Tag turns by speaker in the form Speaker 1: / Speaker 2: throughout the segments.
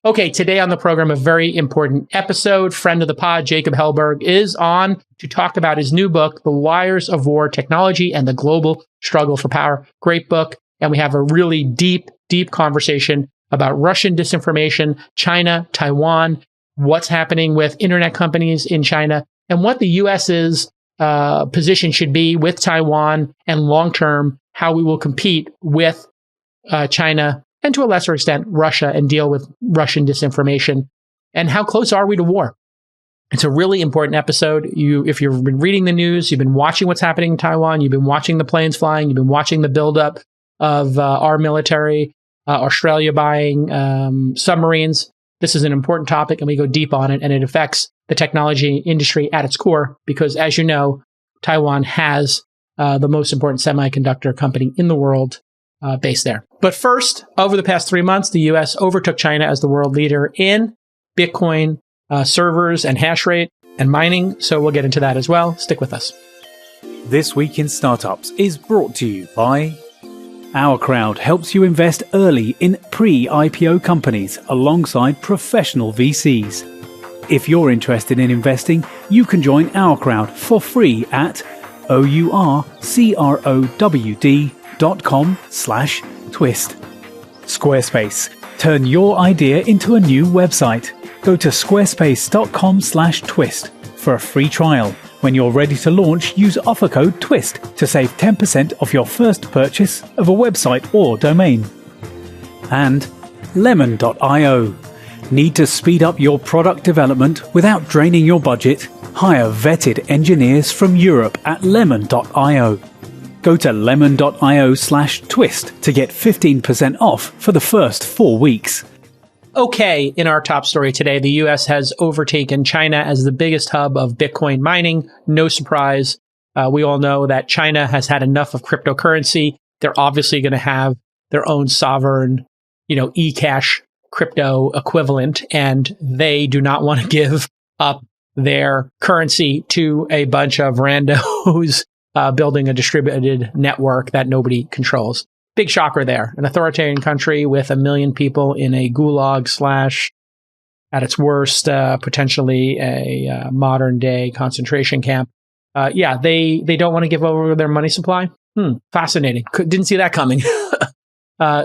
Speaker 1: Okay, today on the program, a very important episode. Friend of the pod, Jacob Helberg, is on to talk about his new book, The Wires of War, Technology and the Global Struggle for Power. Great book. And we have a really deep conversation about Russian disinformation, China, Taiwan, what's happening with internet companies in China, and what the US's position should be with Taiwan, and long-term, how we will compete with China and to a lesser extent, Russia, and deal with Russian disinformation. And how close are we to war? It's a really important episode. If you've been reading the news, you've been watching what's happening in Taiwan, you've been watching the planes flying, you've been watching the buildup of our military, Australia buying submarines. This is an important topic, and we go deep on it, and it affects the technology industry at its core, because as you know, Taiwan has the most important semiconductor company in the world based there. But first, over the past 3 months, the U.S. overtook China as the world leader in Bitcoin servers and hash rate and mining. So we'll get into that as well. Stick with us.
Speaker 2: This Week in Startups is brought to you by Ourcrowd. Helps you invest early in pre-IPO companies alongside professional VCs. If you're interested in investing, you can join Ourcrowd for free at ourcrowd.com/twist. Squarespace. Turn your idea into a new website. Go to squarespace.com/twist for a free trial. When you're ready to launch, use offer code TWIST to save 10% off your first purchase of a website or domain. And lemon.io. Need to speed up your product development without draining your budget? Hire vetted engineers from Europe at lemon.io. Go to lemon.io/twist to get 15% off for the first 4 weeks.
Speaker 1: Okay, in our top story today, the U.S. has overtaken China as the biggest hub of Bitcoin mining. No surprise. We all know that China has had enough of cryptocurrency. They're obviously going to have their own sovereign, eCash crypto equivalent, and they do not want to give up their currency to a bunch of randos building a distributed network that nobody controls. Big shocker there. An authoritarian country with 1 million people in a gulag / at its worst, potentially a modern day concentration camp. They don't want to give over their money supply. Fascinating. Didn't see that coming.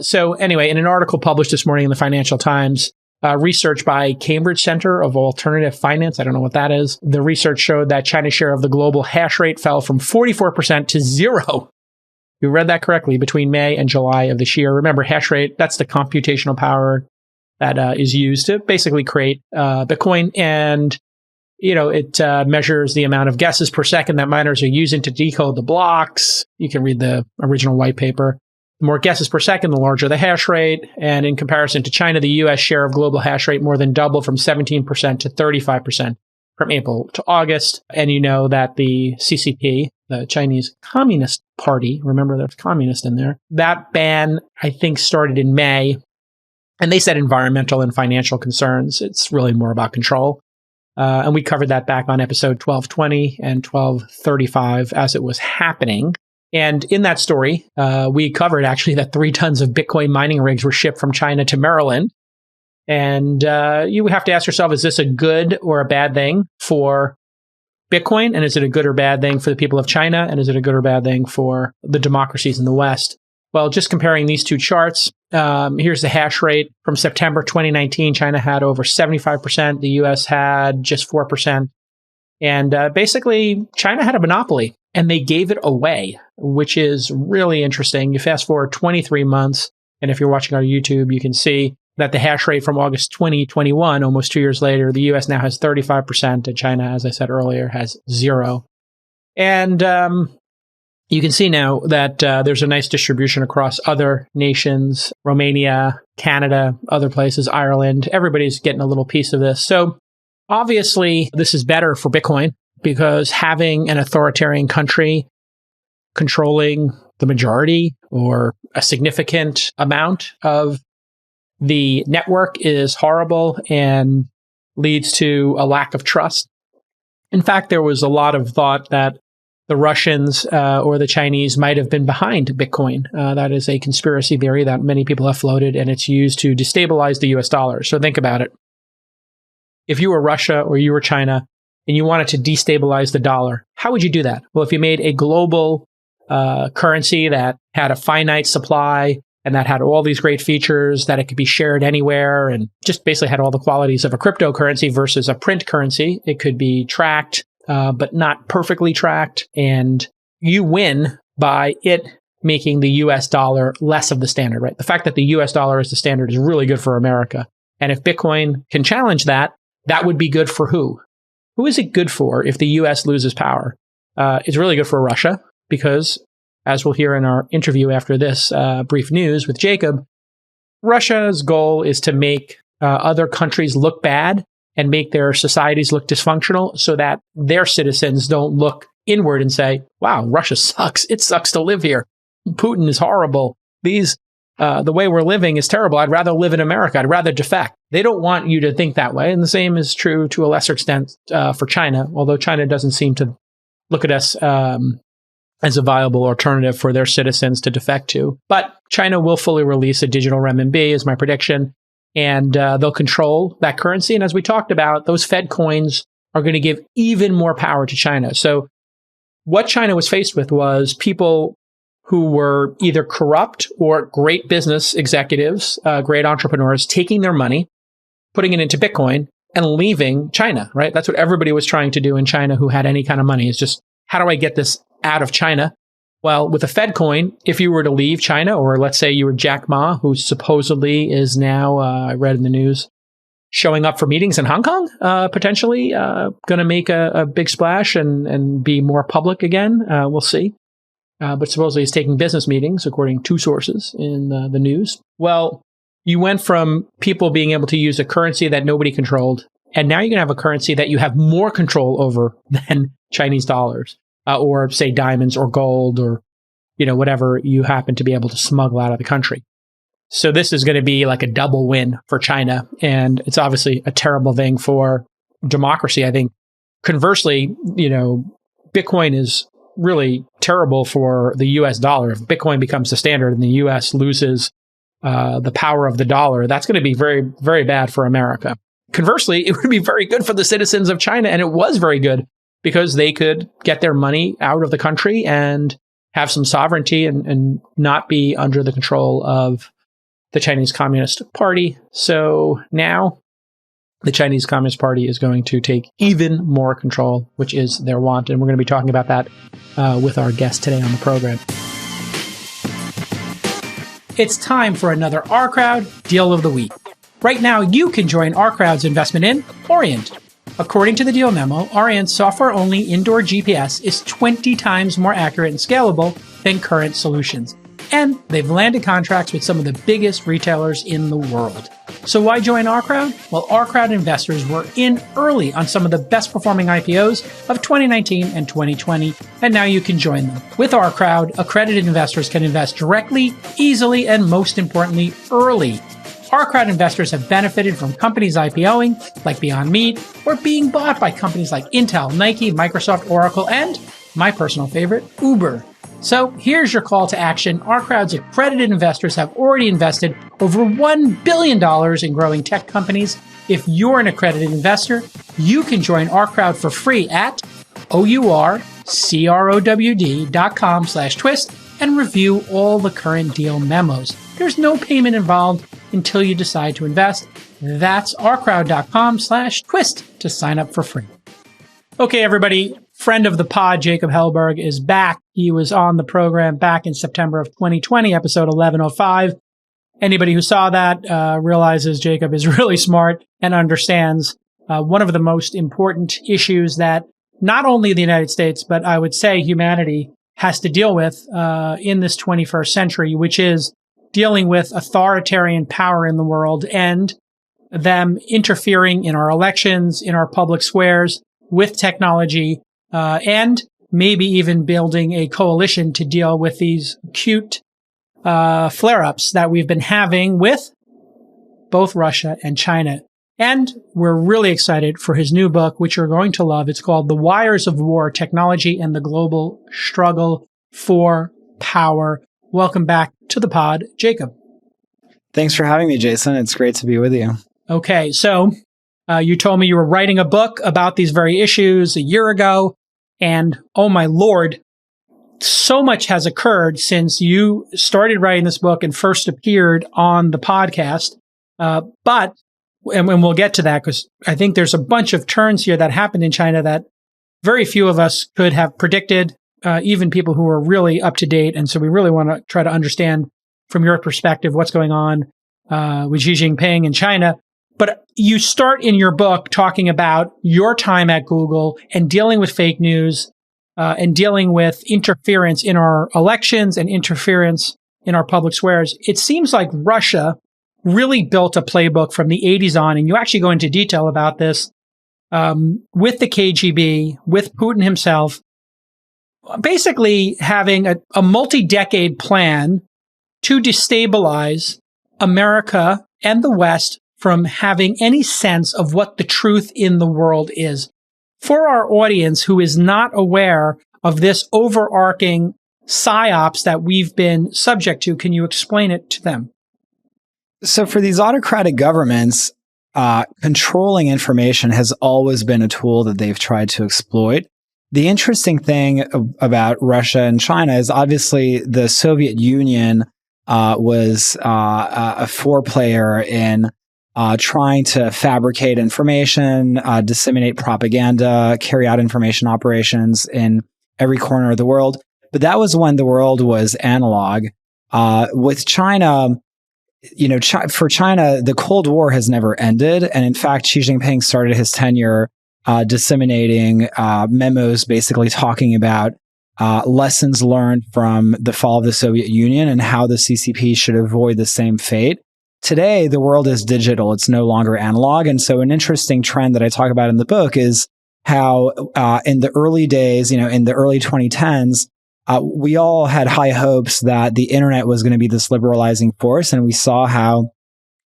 Speaker 1: So anyway, in an article published this morning in the Financial Times, research by Cambridge Center of Alternative Finance, I don't know what that is, the research showed that China's share of the global hash rate fell from 44% to 0. You read that correctly, between May and July of this year. Remember, hash rate, that's the computational power that is used to basically create Bitcoin. And, it measures the amount of guesses per second that miners are using to decode the blocks. You can read the original white paper. The more guesses per second, the larger the hash rate. And in comparison to China, the U.S. share of global hash rate more than doubled from 17% to 35% from April to August. And you know that the CCP, the Chinese Communist Party, remember there's communist in there, that ban, I think, started in May. And they said environmental and financial concerns. It's really more about control. And we covered that back on episode 1220 and 1235 as it was happening. And in that story, we covered actually that 3 tons of Bitcoin mining rigs were shipped from China to Maryland. And you have to ask yourself, is this a good or a bad thing for Bitcoin? And is it a good or bad thing for the people of China? And is it a good or bad thing for the democracies in the West? Well, just comparing these two charts, here's the hash rate from September 2019. China had over 75%. The US had just 4%. And basically, China had a monopoly. And they gave it away, which is really interesting. You fast forward 23 months, and if you're watching our YouTube, you can see that the hash rate from August 2021, almost 2 years later, the US now has 35%, and China, as I said earlier, has 0. And you can see now that there's a nice distribution across other nations, Romania, Canada, other places, Ireland. Everybody's getting a little piece of this. So obviously, this is better for Bitcoin, because having an authoritarian country controlling the majority or a significant amount of the network is horrible and leads to a lack of trust. In fact, there was a lot of thought that the Russians or the Chinese might have been behind Bitcoin. That is a conspiracy theory that many people have floated, and it's used to destabilize the US dollar. So think about it. If you were Russia or you were China and you wanted to destabilize the dollar, how would you do that? Well, if you made a global currency that had a finite supply and that had all these great features, that it could be shared anywhere and just basically had all the qualities of a cryptocurrency versus a print currency, it could be tracked, but not perfectly tracked. And you win by it making the US dollar less of the standard, right? The fact that the US dollar is the standard is really good for America. And if Bitcoin can challenge that, that would be good for who? Who is it good for if the US loses power? It's really good for Russia because, as we'll hear in our interview after this brief news with Jacob, Russia's goal is to make other countries look bad and make their societies look dysfunctional so that their citizens don't look inward and say, wow, Russia sucks. It sucks to live here. Putin is horrible. The way we're living is terrible. I'd rather live in America. I'd rather defect. They don't want you to think that way. And the same is true to a lesser extent for China, although China doesn't seem to look at us as a viable alternative for their citizens to defect to. But China will fully release a digital renminbi, is my prediction, and they'll control that currency. And as we talked about, those Fed coins are going to give even more power to China. So what China was faced with was people who were either corrupt or great business executives, great entrepreneurs, taking their money, putting it into Bitcoin, and leaving China, right? That's what everybody was trying to do in China who had any kind of money, is just, how do I get this out of China? Well, with a Fed coin, if you were to leave China, or let's say you were Jack Ma, who supposedly is now, I read in the news, showing up for meetings in Hong Kong, potentially going to make a big splash and be more public again. We'll see. But supposedly he's taking business meetings, according to sources in the news. Well, you went from people being able to use a currency that nobody controlled, and now you're going to have a currency that you have more control over than Chinese dollars, or say diamonds or gold or, whatever you happen to be able to smuggle out of the country. So this is going to be like a double win for China. And it's obviously a terrible thing for democracy. I think conversely, Bitcoin is really terrible for the US dollar. If Bitcoin becomes the standard and the US loses the power of the dollar, that's going to be very, very bad for America. Conversely, it would be very good for the citizens of China. And it was very good because they could get their money out of the country and have some sovereignty and not be under the control of the Chinese Communist Party. So now the Chinese Communist Party is going to take even more control, which is their want. And we're going to be talking about that with our guest today on the program. It's time for another Ourcrowd Deal of the Week. Right now, you can join Ourcrowd's investment in Orient. According to the deal memo, Orient's software-only indoor GPS is 20 times more accurate and scalable than current solutions. And they've landed contracts with some of the biggest retailers in the world. So why join Ourcrowd? Well, Ourcrowd investors were in early on some of the best performing IPOs of 2019 and 2020, and now you can join them. With Ourcrowd, accredited investors can invest directly, easily, and most importantly, early. Ourcrowd investors have benefited from companies IPOing, like Beyond Meat, or being bought by companies like Intel, Nike, Microsoft, Oracle, and, my personal favorite, Uber. So here's your call to action. Ourcrowd's accredited investors have already invested over $1 billion in growing tech companies. If you're an accredited investor, you can join Ourcrowd for free at ourcrowd.com/twist and review all the current deal memos. There's no payment involved until you decide to invest. That's ourcrowd.com/twist to sign up for free. Okay, everybody. Friend of the pod, Jacob Helberg, is back. He was on the program back in September of 2020, episode 1105. Anybody who saw that realizes Jacob is really smart and understands one of the most important issues that not only the United States, but I would say humanity has to deal with in this 21st century, which is dealing with authoritarian power in the world and them interfering in our elections, in our public squares, with technology, and maybe even building a coalition to deal with these acute flare-ups that we've been having with both Russia and China. And we're really excited for his new book, which you're going to love. It's called The Wires of War, Technology and the Global Struggle for Power. Welcome back to the pod, Jacob.
Speaker 3: Thanks for having me, Jason. It's great to be with you.
Speaker 1: Okay, so you told me you were writing a book about these very issues a year ago, and oh my Lord, so much has occurred since you started writing this book and first appeared on the podcast. But we'll get to that because I think there's a bunch of turns here that happened in China that very few of us could have predicted, even people who are really up to date. And so we really want to try to understand from your perspective what's going on with Xi Jinping in China. But you start in your book talking about your time at Google and dealing with fake news and dealing with interference in our elections and interference in our public squares. It seems like Russia really built a playbook from the 80s on, and you actually go into detail about this with the KGB, with Putin himself, basically having a multi-decade plan to destabilize America and the West from having any sense of what the truth in the world is. For our audience who is not aware of this overarching psyops that we've been subject to, can you explain it to them?
Speaker 3: So for these autocratic governments, controlling information has always been a tool that they've tried to exploit. The interesting thing about Russia and China is obviously the Soviet Union was a foreplayer in trying to fabricate information, disseminate propaganda, carry out information operations in every corner of the world. But that was when the world was analog. With China, for China, the Cold War has never ended. And in fact, Xi Jinping started his tenure disseminating memos basically talking about lessons learned from the fall of the Soviet Union and how the CCP should avoid the same fate. Today, the world is digital. It's no longer analog. And so an interesting trend that I talk about in the book is how in the early days, in the early 2010s, we all had high hopes that the internet was going to be this liberalizing force. And we saw how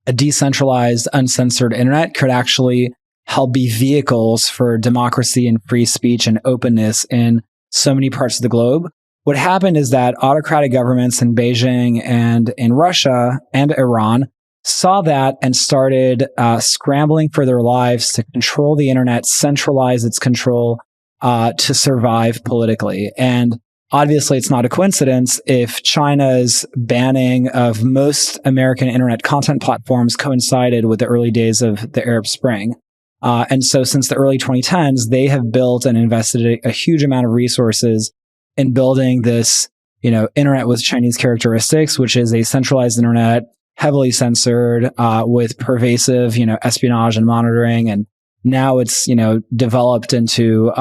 Speaker 3: a decentralized, uncensored internet could actually help be vehicles for democracy and free speech and openness in so many parts of the globe. What happened is that autocratic governments in Beijing and in Russia and Iran saw that and started scrambling for their lives to control the internet, centralize its control to survive politically. And obviously, it's not a coincidence if China's banning of most American internet content platforms coincided with the early days of the Arab Spring. And so since the early 2010s, they have built and invested a huge amount of resources in building this, internet with Chinese characteristics, which is a centralized internet, heavily censored, with pervasive, espionage and monitoring. And now it's, developed into,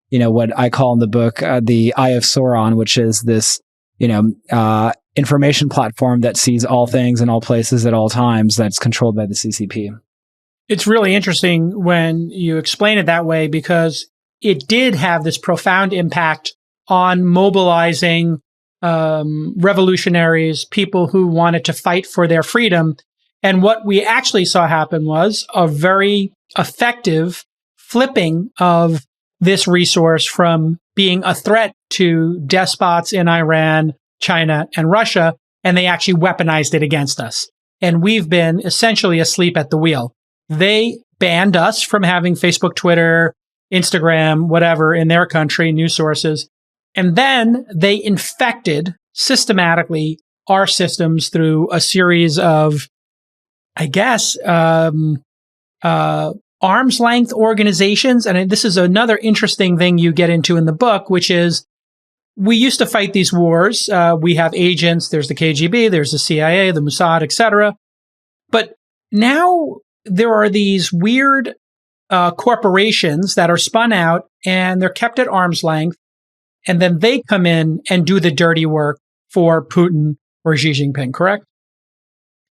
Speaker 3: what I call in the book, the Eye of Sauron, which is this, information platform that sees all things in all places at all times that's controlled by the CCP.
Speaker 1: It's really interesting when you explain it that way because it did have this profound impact on mobilizing revolutionaries, people who wanted to fight for their freedom. And what we actually saw happen was a very effective flipping of this resource from being a threat to despots in Iran, China, and Russia, and they actually weaponized it against us. And we've been essentially asleep at the wheel. They banned us from having Facebook, Twitter, Instagram, whatever in their country, news sources. And then they infected systematically our systems through a series of, arm's length organizations. And this is another interesting thing you get into in the book, which is we used to fight these wars. We have agents. There's the KGB, there's the CIA, the Mossad, etc. But now there are these weird corporations that are spun out and they're kept at arm's length. And then they come in and do the dirty work for Putin or Xi Jinping, correct?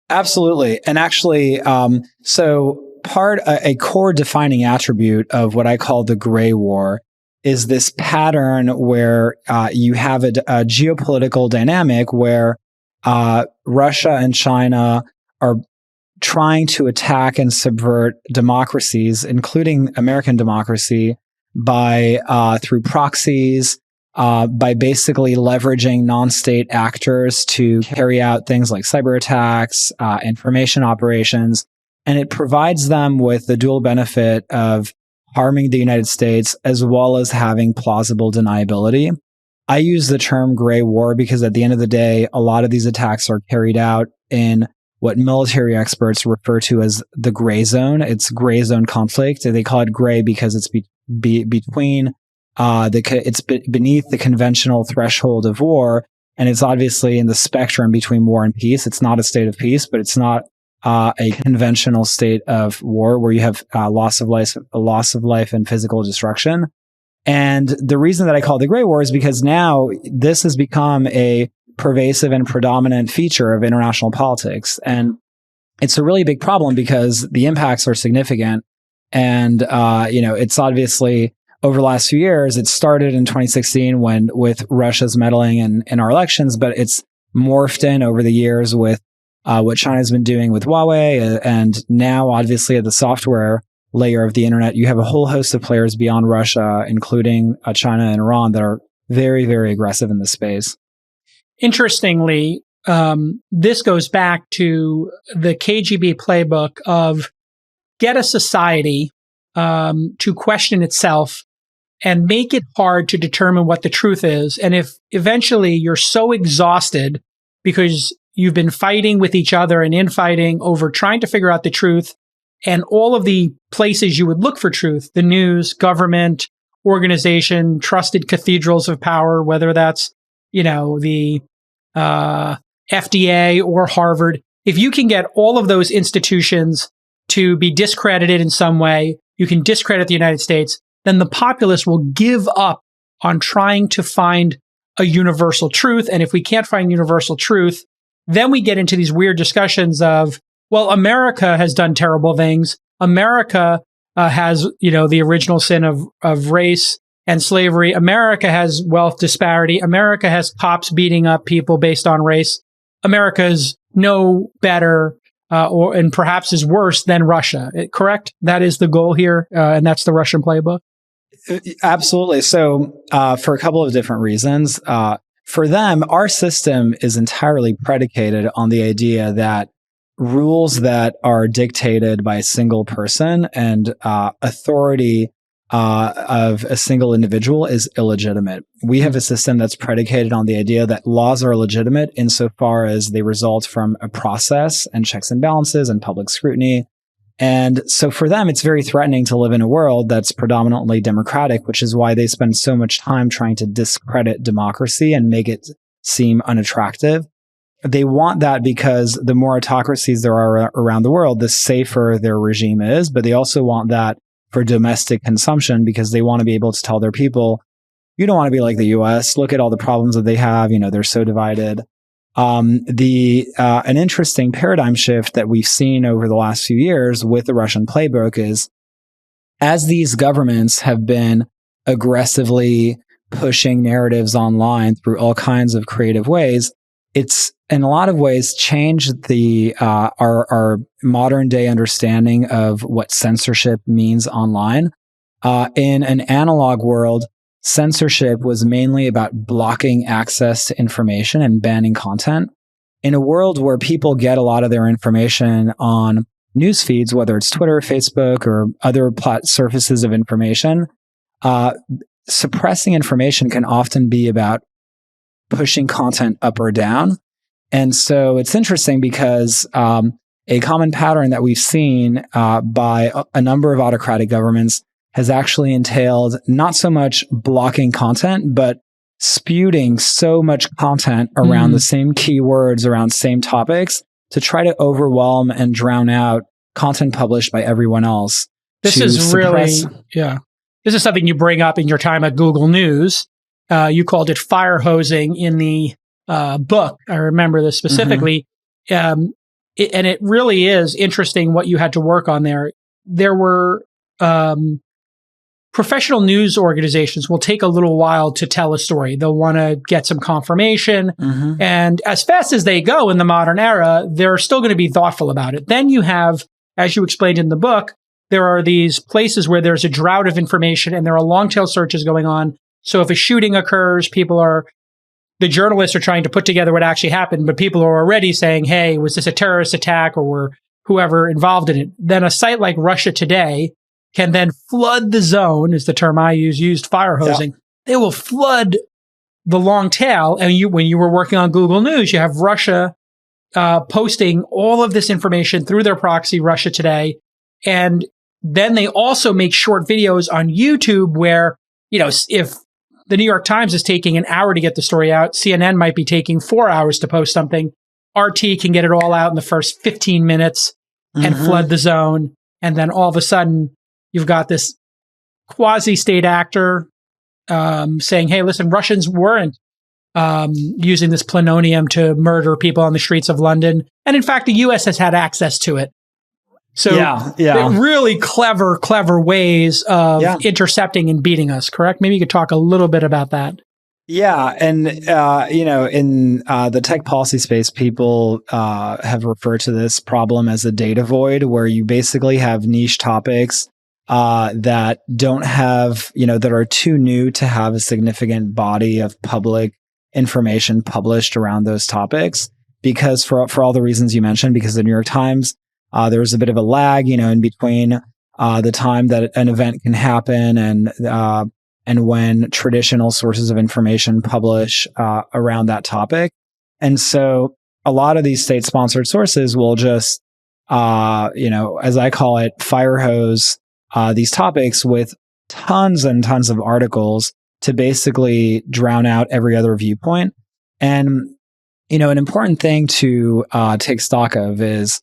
Speaker 3: Absolutely. And actually, a core defining attribute of what I call the gray war is this pattern where you have a geopolitical dynamic where Russia and China are trying to attack and subvert democracies, including American democracy, by through proxies, by basically leveraging non-state actors to carry out things like cyber attacks, information operations, and it provides them with the dual benefit of harming the United States as well as having plausible deniability. I use the term gray war because at the end of the day, a lot of these attacks are carried out in what military experts refer to as the gray zone. It's gray zone conflict. They call it gray because it's between it's beneath the conventional threshold of war, and it's obviously in the spectrum between war and peace. It's not a state of peace, but it's not a conventional state of war where you have loss of life and physical destruction. And the reason that I call it the gray war is because now this has become a pervasive and predominant feature of international politics. And it's a really big problem because the impacts are significant. And, it's obviously over the last few years, it started in 2016 with Russia's meddling in our elections, but it's morphed in over the years with what China's been doing with Huawei. And now, obviously, at the software layer of the internet, you have a whole host of players beyond Russia, including China and Iran, that are very, very aggressive in this space.
Speaker 1: Interestingly, this goes back to the KGB playbook of get a society to question itself and make it hard to determine what the truth is. And if eventually you're so exhausted because you've been fighting with each other and infighting over trying to figure out the truth, and all of the places you would look for truth, the news, government, organization, trusted cathedrals of power, whether that's, the FDA or Harvard, if you can get all of those institutions to be discredited in some way, you can discredit the United States, then the populace will give up on trying to find a universal truth. And if we can't find universal truth, then we get into these weird discussions of, well, America has done terrible things. America has, the original sin of race and slavery. America has wealth disparity. America has cops beating up people based on race. America's no better and perhaps is worse than Russia. Correct? That is the goal here, and that's the Russian playbook?
Speaker 3: Absolutely. So for a couple of different reasons. For them, our system is entirely predicated on the idea that rules that are dictated by a single person and authority of a single individual is illegitimate. We have a system that's predicated on the idea that laws are legitimate insofar as they result from a process and checks and balances and public scrutiny. And so for them, it's very threatening to live in a world that's predominantly democratic, which is why they spend so much time trying to discredit democracy and make it seem unattractive. They want that because the more autocracies there are around the world, the safer their regime is. But they also want that for domestic consumption because they want to be able to tell their people, you don't want to be like the US. Look at all the problems that they have. They're so divided. An interesting paradigm shift that we've seen over the last few years with the Russian playbook is as these governments have been aggressively pushing narratives online through all kinds of creative ways, it's in a lot of ways changed our modern day understanding of what censorship means online. In an analog world, censorship was mainly about blocking access to information and banning content. In a world where people get a lot of their information on news feeds, whether it's Twitter, Facebook, or other surfaces of information, suppressing information can often be about pushing content up or down. And so it's interesting because a common pattern that we've seen by a number of autocratic governments has actually entailed not so much blocking content, but spewing so much content around the same keywords, around same topics to try to overwhelm and drown out content published by everyone else.
Speaker 1: This is suppress. This is something you bring up in your time at Google News. You called it fire hosing in the book. I remember this specifically. And it really is interesting what you had to work on there. There were professional news organizations will take a little while to tell a story. They'll want to get some confirmation. And as fast as they go in the modern era, they're still going to be thoughtful about it. Then you have, as you explained in the book, there are these places where there's a drought of information and there are long tail searches going on. So if a shooting occurs, the journalists are trying to put together what actually happened, but people are already saying, hey, was this a terrorist attack or were whoever involved in it? Then a site like Russia Today can then flood the zone, is the term I used fire hosing. Yeah. They will flood the long tail. And when you were working on Google News, you have Russia posting all of this information through their proxy, Russia Today. And then they also make short videos on YouTube where, if the New York Times is taking an hour to get the story out, CNN might be taking 4 hours to post something. RT can get it all out in the first 15 minutes and flood the zone. And then all of a sudden, you've got this quasi-state actor saying, hey, listen, Russians weren't using this plutonium to murder people on the streets of London. And in fact, the U.S. has had access to it. So really clever ways of intercepting and beating us, correct? Maybe you could talk a little bit about that.
Speaker 3: Yeah. And, in the tech policy space, people have referred to this problem as a data void, where you basically have niche topics that don't have, that are too new to have a significant body of public information published around those topics. Because for all the reasons you mentioned, because the New York Times, there was a bit of a lag, in between the time that an event can happen and when traditional sources of information publish around that topic. And so a lot of these state-sponsored sources will just, as I call it, fire hose these topics with tons and tons of articles to basically drown out every other viewpoint. And, an important thing to take stock of is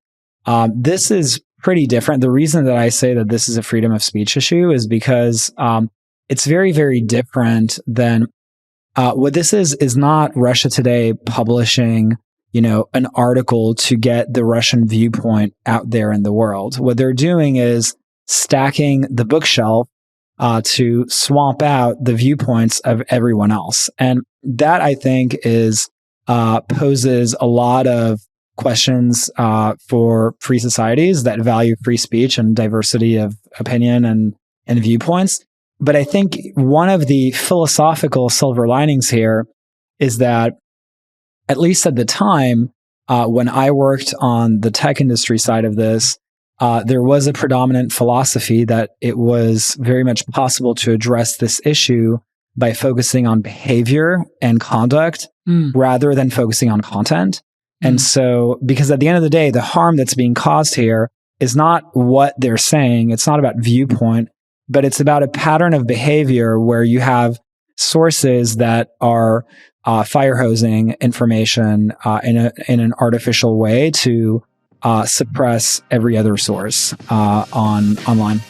Speaker 3: this is pretty different. The reason that I say that this is a freedom of speech issue is because it's very, very different than what this is not Russia Today publishing, an article to get the Russian viewpoint out there in the world. What they're doing is stacking the bookshelf to swamp out the viewpoints of everyone else. And that, I think, poses a lot of questions for free societies that value free speech and diversity of opinion and viewpoints. But I think one of the philosophical silver linings here is that, at least at the time, when I worked on the tech industry side of this, there was a predominant philosophy that it was very much possible to address this issue by focusing on behavior and conduct rather than focusing on content. And so, because at the end of the day, the harm that's being caused here is not what they're saying. It's not about viewpoint, but it's about a pattern of behavior where you have sources that are fire hosing information in an artificial way to suppress every other source online.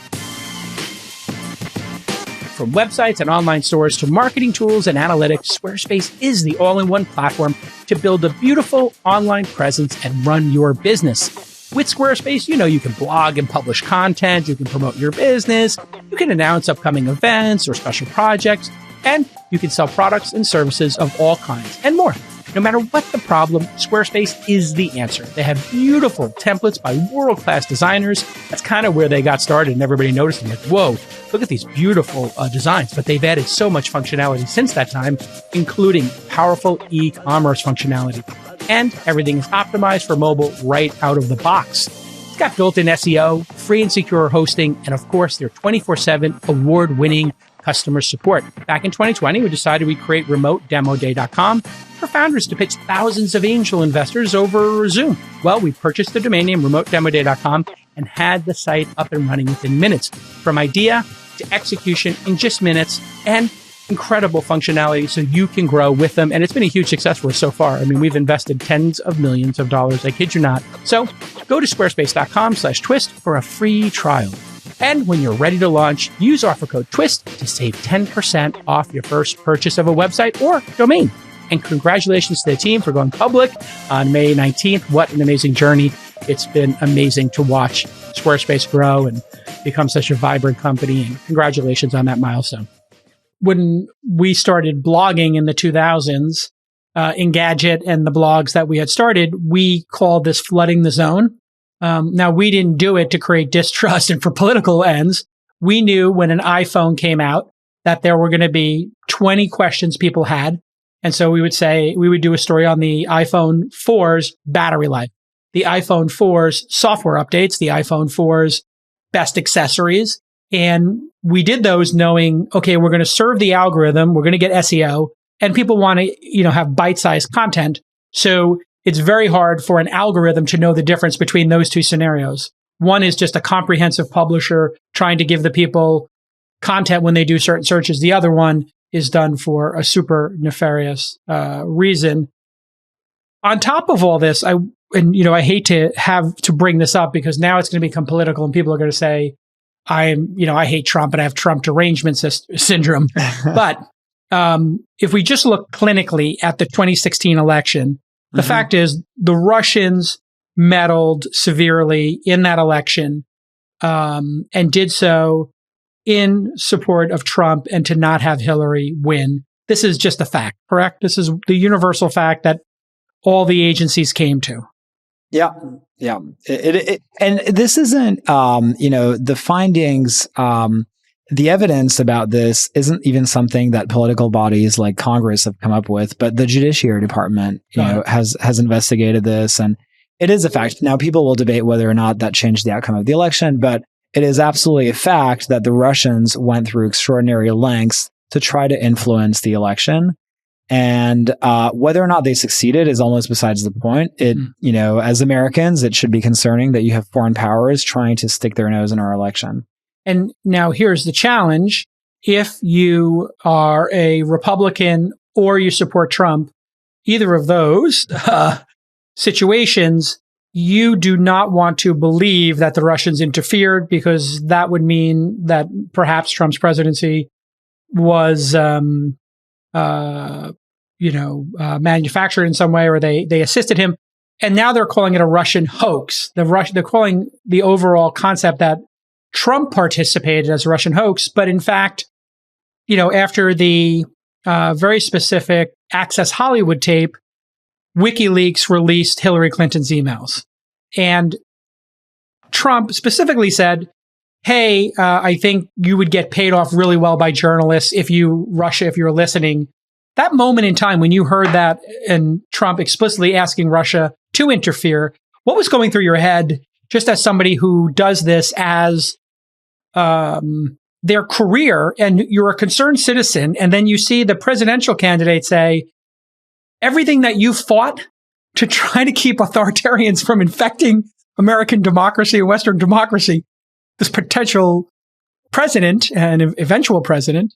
Speaker 1: From websites and online stores to marketing tools and analytics, Squarespace is the all-in-one platform to build a beautiful online presence and run your business. With Squarespace, you can blog and publish content, you can promote your business, you can announce upcoming events or special projects, and you can sell products and services of all kinds and more. No matter what the problem, Squarespace is the answer. They have beautiful templates by world-class designers. That's kind of where they got started, and everybody noticed them. Like, whoa, look at these beautiful designs. But they've added so much functionality since that time, including powerful e-commerce functionality. And everything is optimized for mobile right out of the box. It's got built-in SEO, free and secure hosting, and of course, their 24/7 award-winning customer support. Back in 2020, we decided we'd create remotedemoday.com for founders to pitch thousands of angel investors over Zoom. Well, we purchased the domain name remotedemoday.com and had the site up and running within minutes. From idea to execution in just minutes, and incredible functionality so you can grow with them. And it's been a huge success for us so far. I mean, we've invested tens of millions of dollars. I kid you not. So go to squarespace.com/twist for a free trial. And when you're ready to launch, use offer code TWIST to save 10% off your first purchase of a website or domain. And congratulations to the team for going public on May 19th. What an amazing journey. It's been amazing to watch Squarespace grow and become such a vibrant company. And congratulations on that milestone. When we started blogging in the 2000s, Engadget and the blogs that we had started, we called this flooding the zone. Now, we didn't do it to create distrust and for political ends. We knew when an iPhone came out that there were going to be 20 questions people had. And so we would do a story on the iPhone 4's battery life, the iPhone 4's software updates, the iPhone 4's best accessories. And we did those knowing, okay, we're going to serve the algorithm. We're going to get SEO and people want to, have bite-sized content. So it's very hard for an algorithm to know the difference between those two scenarios. One is just a comprehensive publisher trying to give the people content when they do certain searches. The other one is done for a super nefarious reason. On top of all this, I hate to have to bring this up because now it's going to become political and people are going to say, I hate Trump and I have Trump derangement syndrome. But if we just look clinically at the 2016 election, the fact is the Russians meddled severely in that election and did so in support of Trump and to not have Hillary win. This is just a fact, correct? This is the universal fact that all the agencies came to.
Speaker 3: Yeah. Yeah. And this isn't, the findings, the evidence about this isn't even something that political bodies like Congress have come up with, but the Judiciary Department, has investigated this, and it is a fact. Now, people will debate whether or not that changed the outcome of the election, but it is absolutely a fact that the Russians went through extraordinary lengths to try to influence the election. And whether or not they succeeded is almost besides the point. As Americans, it should be concerning that you have foreign powers trying to stick their nose in our election.
Speaker 1: And now here's the challenge. If you are a Republican or you support Trump, either of those situations, you do not want to believe that the Russians interfered because that would mean that perhaps Trump's presidency was, manufactured in some way or they assisted him. And now they're calling it a Russian hoax. They're calling the overall concept that Trump participated as a Russian hoax. But in fact, after the very specific Access Hollywood tape, WikiLeaks released Hillary Clinton's emails. And Trump specifically said, hey, I think you would get paid off really well by journalists if you're listening. That moment in time when you heard that and Trump explicitly asking Russia to interfere, what was going through your head just as somebody who does this as their career and you're a concerned citizen, and then you see the presidential candidate say, everything that you fought to try to keep authoritarians from infecting American democracy and Western democracy, this potential president and eventual president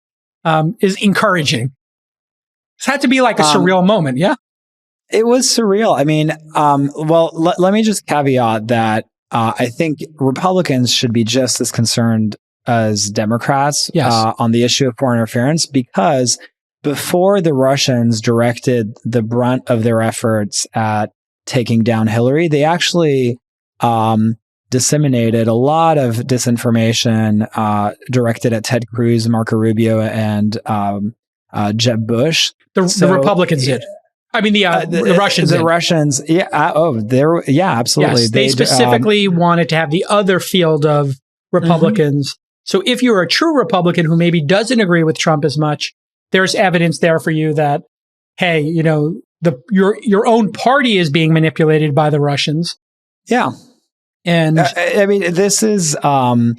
Speaker 1: is encouraging. It had to be like a surreal moment, yeah?
Speaker 3: It was surreal. I mean, let me just caveat that I think Republicans should be just as concerned as Democrats on the issue of foreign interference, because before the Russians directed the brunt of their efforts at taking down Hillary, they actually disseminated a lot of disinformation directed at Ted Cruz, Marco Rubio, and Jeb Bush.
Speaker 1: The Republicans did. I mean, the Russians.
Speaker 3: The Russians, absolutely.
Speaker 1: Yes, they specifically wanted to have the other field of Republicans. So if you're a true Republican who maybe doesn't agree with Trump as much, there's evidence there for you that, hey, your own party is being manipulated by the Russians.
Speaker 3: Yeah.
Speaker 1: And
Speaker 3: I mean, this is, the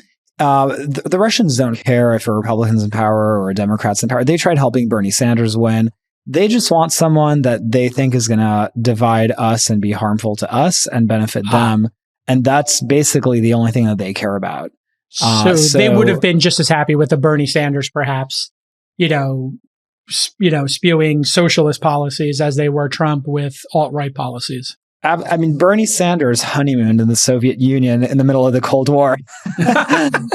Speaker 3: Russians don't care if a Republican's in power or a Democrat's in power. They tried helping Bernie Sanders win. They just want someone that they think is going to divide us and be harmful to us and benefit them. And that's basically the only thing that they care about.
Speaker 1: So they would have been just as happy with the Bernie Sanders, perhaps, spewing socialist policies as they were Trump with alt-right policies.
Speaker 3: I mean, Bernie Sanders honeymooned in the Soviet Union in the middle of the Cold War.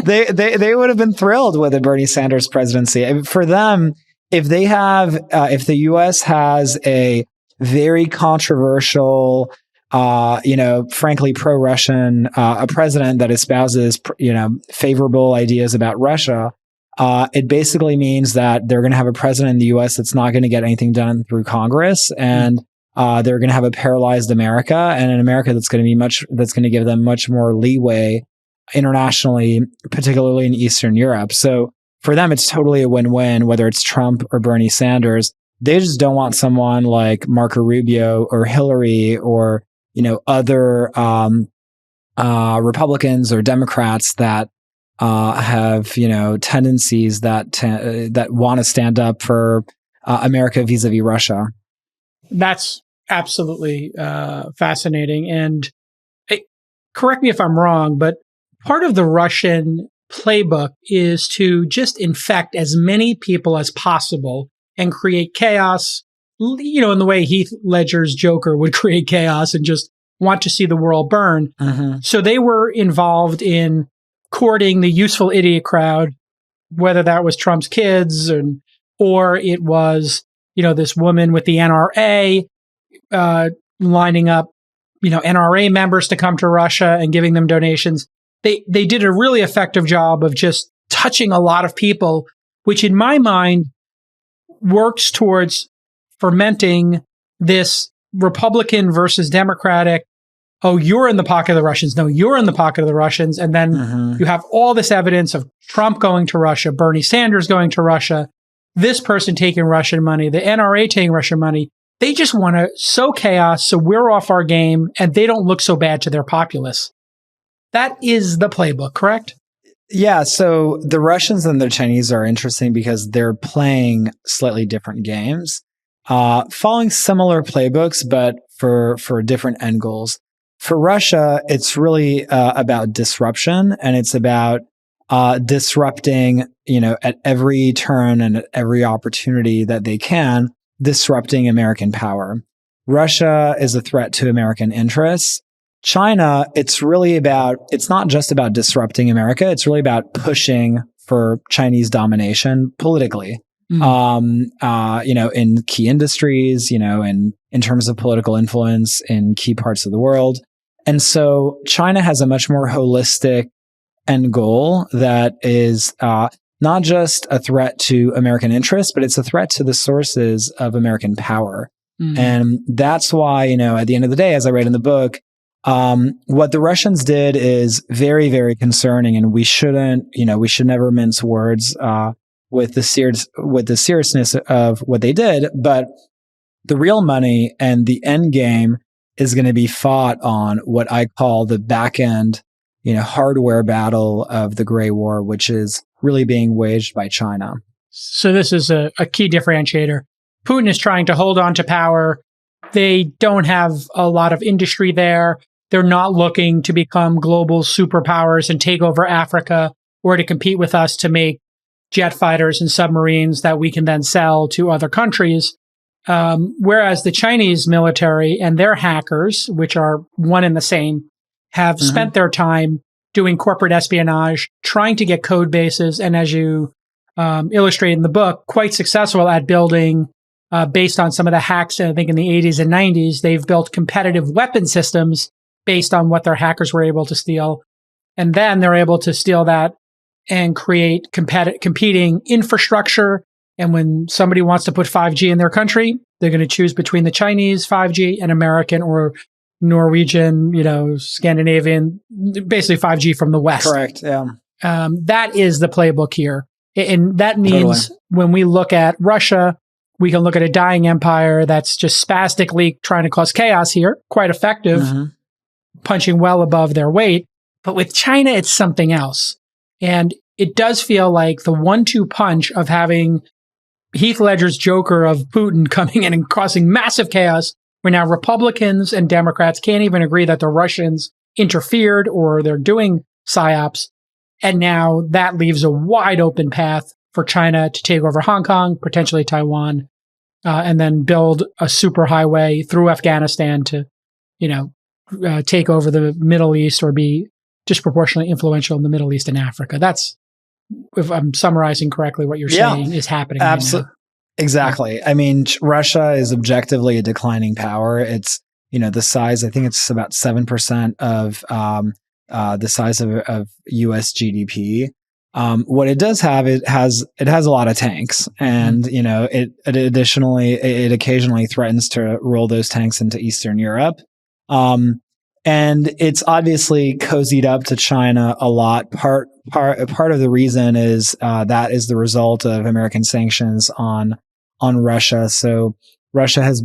Speaker 3: They would have been thrilled with a Bernie Sanders presidency. For them, if the U.S. has a very controversial frankly pro-Russian, a president that espouses, favorable ideas about Russia, it basically means that they're going to have a president in the U.S. that's not going to get anything done through Congress, and they're going to have a paralyzed America, and an America that's going to give them much more leeway internationally, particularly in Eastern Europe. So for them, it's totally a win-win, whether it's Trump or Bernie Sanders. They just don't want someone like Marco Rubio or Hillary or other Republicans or Democrats that have tendencies that want to stand up for America vis-a-vis Russia.
Speaker 1: That's absolutely fascinating. And correct me if I'm wrong, but part of the Russian playbook is to just infect as many people as possible and create chaos, in the way Heath Ledger's Joker would create chaos and just want to see the world burn. So they were involved in courting the useful idiot crowd, whether that was Trump's kids or it was, this woman with the NRA lining up, NRA members to come to Russia and giving them donations. They did a really effective job of just touching a lot of people, which in my mind works towards fermenting this Republican versus Democratic. Oh, you're in the pocket of the Russians. No, you're in the pocket of the Russians. And then you have all this evidence of Trump going to Russia, Bernie Sanders going to Russia, this person taking Russian money, the NRA taking Russian money. They just want to sow chaos so we're off our game and they don't look so bad to their populace. That is the playbook, correct?
Speaker 3: Yeah. So the Russians and the Chinese are interesting because they're playing slightly different games, following similar playbooks, but for different end goals. For Russia, it's really about disruption, and it's about disrupting, at every turn and at every opportunity that they can, disrupting American power. Russia is a threat to American interests. China, it's not just about disrupting America. It's really about pushing for Chinese domination politically, in key industries, in terms of political influence in key parts of the world. And so China has a much more holistic end goal that is not just a threat to American interests, but it's a threat to the sources of American power. And that's why, at the end of the day, as I write in the book, what the Russians did is very, very concerning, and we should never mince words with the seriousness of what they did. But the real money and the end game is going to be fought on what I call the back end, hardware battle of the Gray War, which is really being waged by China.
Speaker 1: So this is a key differentiator. Putin is trying to hold on to power. They don't have a lot of industry there. They're not looking to become global superpowers and take over Africa or to compete with us to make jet fighters and submarines that we can then sell to other countries. Whereas the Chinese military and their hackers, which are one and the same, have spent their time doing corporate espionage, trying to get code bases, and as you illustrate in the book, quite successful at building, based on some of the hacks, I think in the 80s and 90s, they've built competitive weapon systems based on what their hackers were able to steal. And then they're able to steal that and create competing infrastructure. And when somebody wants to put 5G in their country, they're going to choose between the Chinese 5G and American or Norwegian, Scandinavian, basically 5G from the West.
Speaker 3: Correct. Yeah.
Speaker 1: That is the playbook here. And that means when we look at Russia, we can look at a dying empire that's just spastically trying to cause chaos here, quite effective, punching well above their weight. But with China, it's something else. And it does feel like the 1-2 punch of having Heath Ledger's Joker of Putin coming in and causing massive chaos, where now Republicans and Democrats can't even agree that the Russians interfered or they're doing psyops. And now that leaves a wide open path for China to take over Hong Kong, potentially Taiwan, and then build a superhighway through Afghanistan to, take over the Middle East or be disproportionately influential in the Middle East and Africa. That's, if I'm summarizing correctly, what you're saying is happening.
Speaker 3: Absolutely. Right now. Exactly. I mean, Russia is objectively a declining power. It's the size. I think it's about 7% of the size of U.S. GDP. What it does have, it has a lot of tanks, and it occasionally threatens to roll those tanks into Eastern Europe. And it's obviously cozied up to China a lot. Part of the reason is that is the result of American sanctions on Russia. So Russia has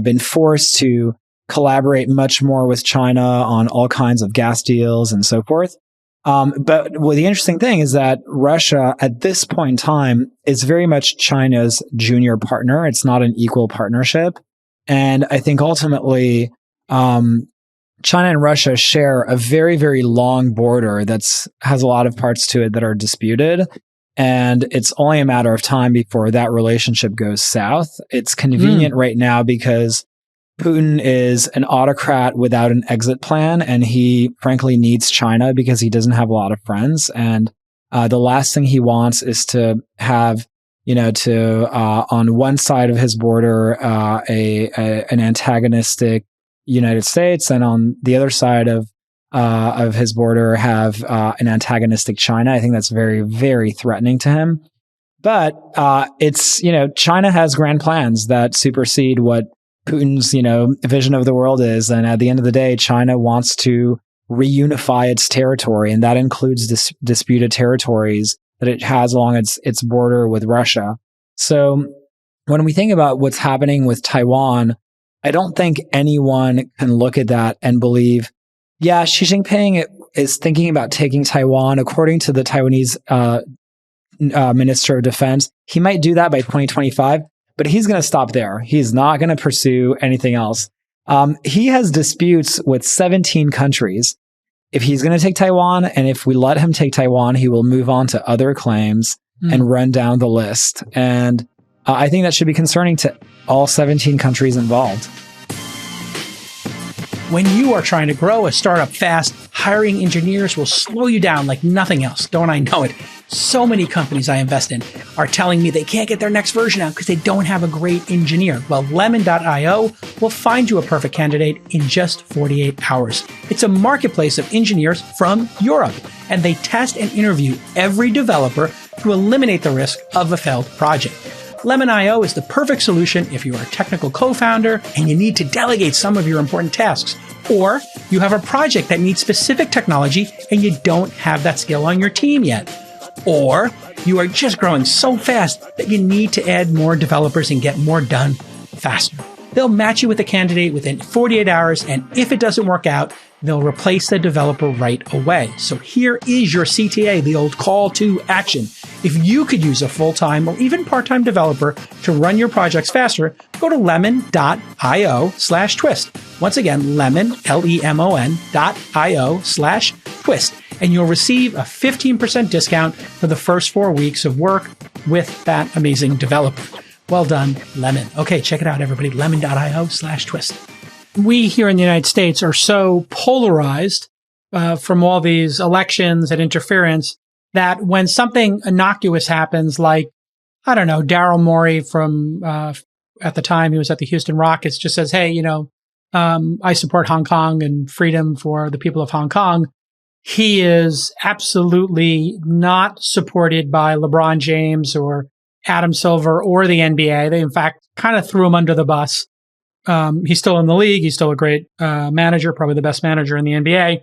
Speaker 3: been forced to collaborate much more with China on all kinds of gas deals and so forth. But the interesting thing is that Russia at this point in time is very much China's junior partner. It's not an equal partnership. And I think ultimately, China and Russia share a very, very long border has a lot of parts to it that are disputed. And it's only a matter of time before that relationship goes south. It's convenient right now because Putin is an autocrat without an exit plan, and he frankly needs China because he doesn't have a lot of friends. And the last thing he wants is to have, on one side of his border, an antagonistic United States, and on the other side of his border have an antagonistic China. I think that's very, very threatening to him. But it's China has grand plans that supersede what Putin's vision of the world is, and at the end of the day, China wants to reunify its territory, and that includes disputed territories that it has along its border with Russia. So when we think about what's happening with Taiwan, I don't think anyone can look at that and believe, yeah, Xi Jinping is thinking about taking Taiwan. According to the Taiwanese Minister of Defense, he might do that by 2025, but he's going to stop there. He's not going to pursue anything else. He has disputes with 17 countries. If he's going to take Taiwan, and if we let him take Taiwan, he will move on to other claims and run down the list. And I think that should be concerning to all 17 countries involved.
Speaker 1: When you are trying to grow a startup fast, hiring engineers will slow you down like nothing else. Don't I know it? So many companies I invest in are telling me they can't get their next version out because they don't have a great engineer. Well, Lemon.io will find you a perfect candidate in just 48 hours. It's a marketplace of engineers from Europe, and they test and interview every developer to eliminate the risk of a failed project. Lemon.io is the perfect solution if you are a technical co-founder and you need to delegate some of your important tasks, or you have a project that needs specific technology and you don't have that skill on your team yet, or you are just growing so fast that you need to add more developers and get more done faster. They'll match you with a candidate within 48 hours, and if it doesn't work out, they'll replace the developer right away. So here is your CTA, the old call to action. If you could use a full-time or even part-time developer to run your projects faster, go to lemon.io/twist. Once again, lemon, LEMON.io/twist. And you'll receive a 15% discount for the first 4 weeks of work with that amazing developer. Well done, Lemon. Okay, check it out, everybody. Lemon.io/twist. We here in the United States are so polarized from all these elections and interference that when something innocuous happens, like, I don't know, Daryl Morey from, at the time he was at the Houston Rockets, just says, hey, I support Hong Kong and freedom for the people of Hong Kong. He is absolutely not supported by LeBron James or Adam Silver or the NBA. They, in fact, kind of threw him under the bus. He's still in the league. He's still a great manager, probably the best manager in the NBA.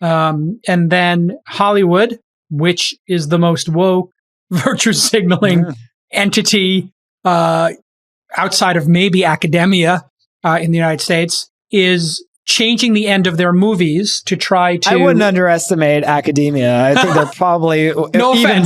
Speaker 1: And then Hollywood, which is the most woke, virtue signaling entity outside of maybe academia in the United States, is changing the end of their movies to try to...
Speaker 3: I wouldn't underestimate academia. I think they're probably even